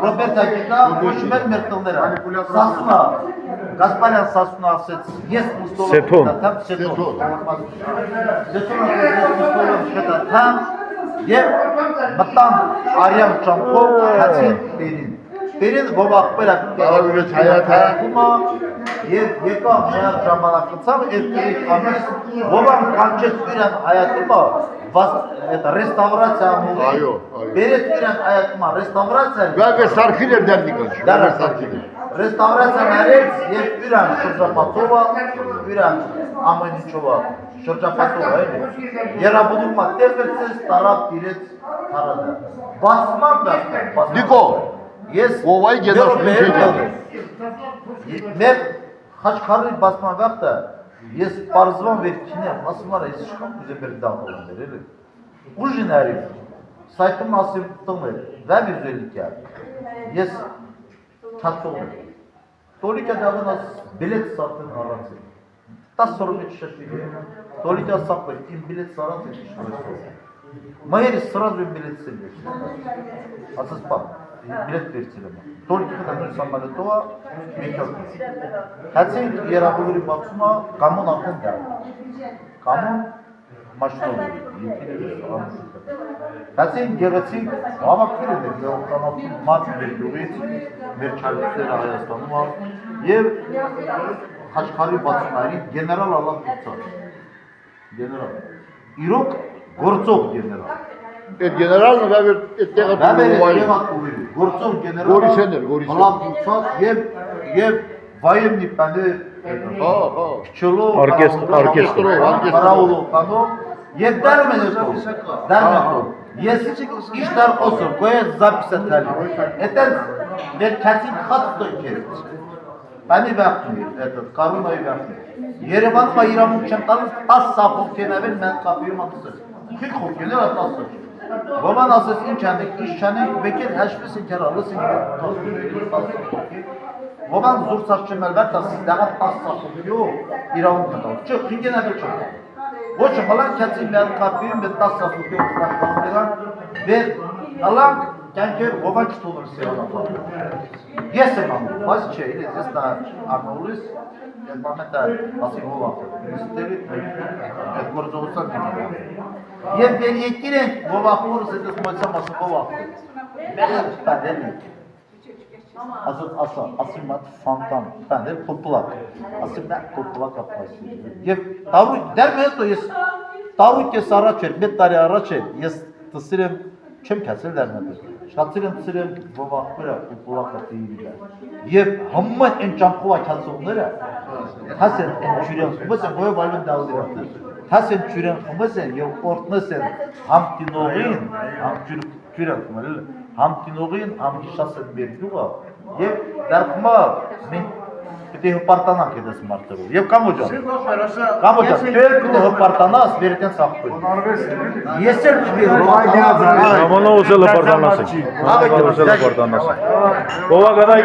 Roberta gıda, boşum ben mertallera. Sasuna, Gasparyan Sasuna aset, yes mustola. Seton. Seton aset, tam, yev, batan, Aryam Çankov, Hatin Berin. Berin baba akbara üret hayata. Kuma yekam şehir camana kıtsam etkilik amis babam kançet üren hayatıma restavrasya mı? Beret üren hayatıma restavrasya Ve sarkiler derdik o. Ve sarkiler. Restavrasya nerede? Yek üren Şurcapatova, üren Amaniçova. Şurcapatova öyle. Yera bulunma tervetsiz taraf bilet taradı. Basman da. Diko. Yes. Ovay gedas bir şey geldi. Ben kaç karı basma vakta yes parzvan verkine asımlara es çıkan bize bir dağ olan verir. Bu jinari saytım nasıl tutulmuyor. Ve bir özellik ya. Yes tatlı olur. Տոլիկը դավանաս բիլետ սատեն առանցել։ 10 սորոմի չշաշվի։ Տոլիկը սապել, իմ բիլետ սարանց է չշաշվի։ Մայերի սրազու իմ բիլետ սելվի։ Ասաս պապ, բիլետ վերցել եմ։ Տոլիկը դանույն սամալը տոա, մեկյալ։ Հացին երախուլուրի բացումա կամոն ակեն դա։ Կամոն մաշնովի, ետիների ամուշիկը։ Հացին գեղեցիկ հավաքվել է գեղոկանացում մատ մեր լուղից, մեր չայլուսերը Հայաստանում և Խաչքարի բացումային գեներալ Ալան Կուծար։ Գեներալ։ Իրոք գործող գեներալ։ Այդ գեներալն վավեր այդ տեղը ուղղայր։ Գործող գեներալ Ալան Կուծար և վայեմնի պանը Չլով, Արաուլով, և դարում են էստով, ես իշտար օսով, կոյեց զապիսը թալի, էտեն մեր կացին խատ տոյքերից, բանի վաղթում է, կարունայի վաղթում է, Երևանում իրամուկ չեմ տալիս 10 սախոքեն ավել մեն կապիում ատսել, քիք խոքեներ ատասել, ոման ասես ինչ անեք, ինչ չանեք, վեկել հաշվես են կերա, լսին ոման զուրցած չեմ ելվեր, տասից դաղատ 10 սախոքյո իրամուկ կտալ, չը խինգեն ավել չեմ տալ, ոչ հալան կացին միան կապիում է 10 սախոքյո կտակտաններան, վեր հալանք կյանքեր ոման չտոնր սերանապան, ես եմ անում, բայց չէ, ես դա արնողլիս, այդ մամետը ասի հովախ, նստերի այդ գործողության դիմը, և վեր եկիր ենք հովախորս այդ մոյցամ ասում հովախ, մեղր պանդել ենք, ասի մատ ֆանտամ, պանդել պուլպլակ, ասի մեղ պուլպլակ ապայսի, և դեր մի հետո ես տարույք ես առաջ էր, մետ տարի առաջ էր, ես տսիր եմ, չեմ կացել դեր մետը, շացիր եմ տսիր եմ հովախորը պուլպլակը տիիրիլը, և համման են ճամպուվա կացողները, Has են ջուրեն խմս են, ոյով այլուն դավդիրատը, has են ջուրեն խմս են և օրտնս են համ տինողին, ջուրեն խմել, համ տինողին, համ հիշաս են մեր դուղը, և դարքմա մին պիտի հպարտանանք հետս մարդերով, և կամոջան, դեր պիտի հպարտանաս, վերետեն սաղպել, ես էլ պիտի հպարտանաս, Ամանով ուզել հպարտանաս եք, Ամանով ուզել հպարտանաս եք, ովա գնայ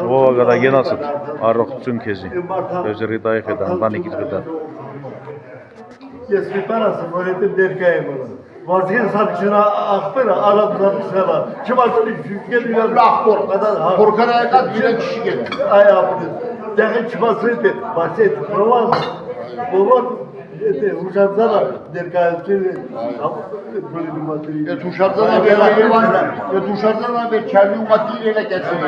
Ովա գնայ գենացդ, առողջություն քեզի, özeri dayı xedan, banıkit xedan. Ես մի բան ասեմ, որ հետը ներկա եմ ոնը, վազգեն սատկշնա աղբերը, արապ սատկշնա, չմասելի շուկել իրան աղբոր, Փորքարայական իրեն չիշգել։ այ ապնես, տեղը չմասրիտ է, բայց այդ հովան, ուշարձանը ներկայացել են, Այդ ուշարձանը վեր չարվի ուղատիր էլ է կեցել է։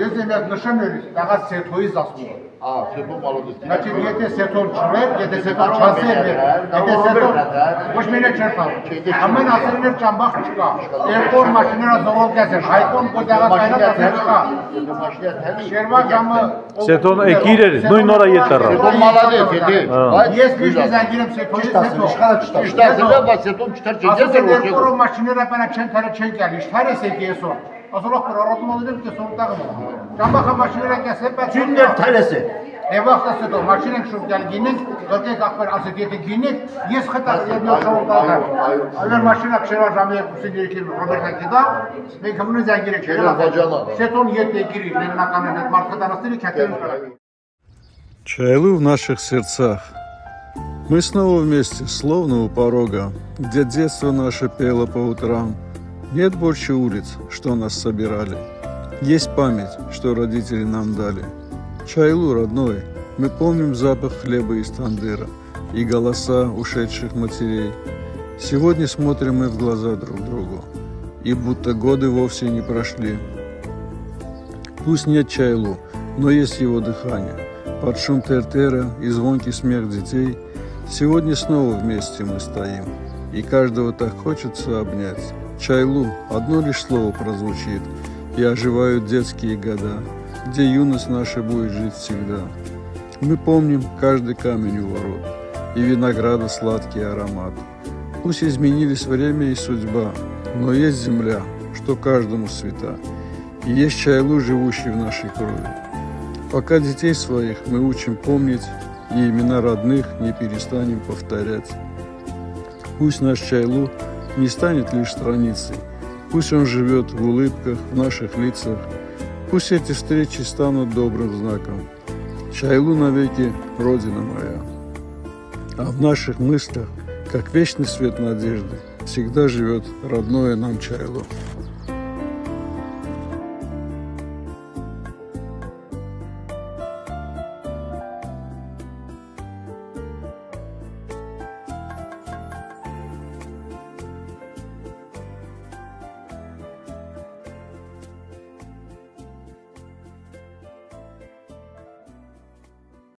Ես եմ այդ նշան էր, տաղաց սետոյի զասմուղը։ Սետո մալոդից։ Значит, եթե սետոն չվեր, եթե սետոն չասեր էր, եթե սետոն ոչ մենը չերպավ, ամեն ասերներ ճամբախ չկա, երկոր մաշիները զողով կեսեր, հայկոն կոտեղա կայնատ ասեր չկա, շերվա ժամը… Սետոն եկիր էր, նույն օրա ետարավ։ Սետո մալադեց, եթե։ Ես միշտ զանգիր եմ սետոյի սետո։ Իշտասել է, բայց սետոն չթար չեն Ասոս կեցել, երկորով մաշիները պենա չեն թարը չեն կյալ, իշթար ես եք եսոր։ Ասորող պրարոտում ալիդեմ կեսոր տաղում։ Ճամբախը մաշիները կեսել պēc Չինդեր թալես է։ Եվախտը սետո, մաշին ենք շուր գյալ գինենք, գրկեք աղբեր ասետ ետ գինենք, ես խտած ետ նոր շավոր տաղեմ։ Այլեր մաշինակ շերվա ժամի երկուսին երկիր Ռոբերտան գիդա, մենք հմնու զանգիր եք սետոն ետ եկիրի, ներնական են այդ մարդկտանաստերի կյատերին կարագի։ Чайлу в наших сердцах. Мы снова вместе, словно у порога, где детство наше пело по утрам. Нет больше улиц, что нас собирали. Есть память, что родители нам дали. Чайлу, родной, мы помним запах хлеба из тандыра и голоса ушедших матерей. Сегодня смотрим мы в глаза друг другу, и будто годы вовсе не прошли. Пусть нет Чайлу, но есть его дыхание. Под шум тертера и звонкий смех детей сегодня снова вместе мы стоим, и каждого так хочется обнять. Чайлу, одно лишь слово прозвучит, и оживают детские года, где юность наша будет жить всегда. Мы помним каждый камень у ворот и винограда сладкий аромат. Пусть изменились время и судьба, но есть земля, что каждому свята. И есть Чайлу, живущий в нашей крови. Пока детей своих мы учим помнить и имена родных не перестанем повторять. Пусть наш Чайлу не станет лишь страницей. Пусть он живет в улыбках, в наших лицах. Пусть эти встречи станут добрым знаком. Чайлу навеки Родина моя. А в наших мыслях, как вечный свет надежды, всегда живет родное нам Чайлу.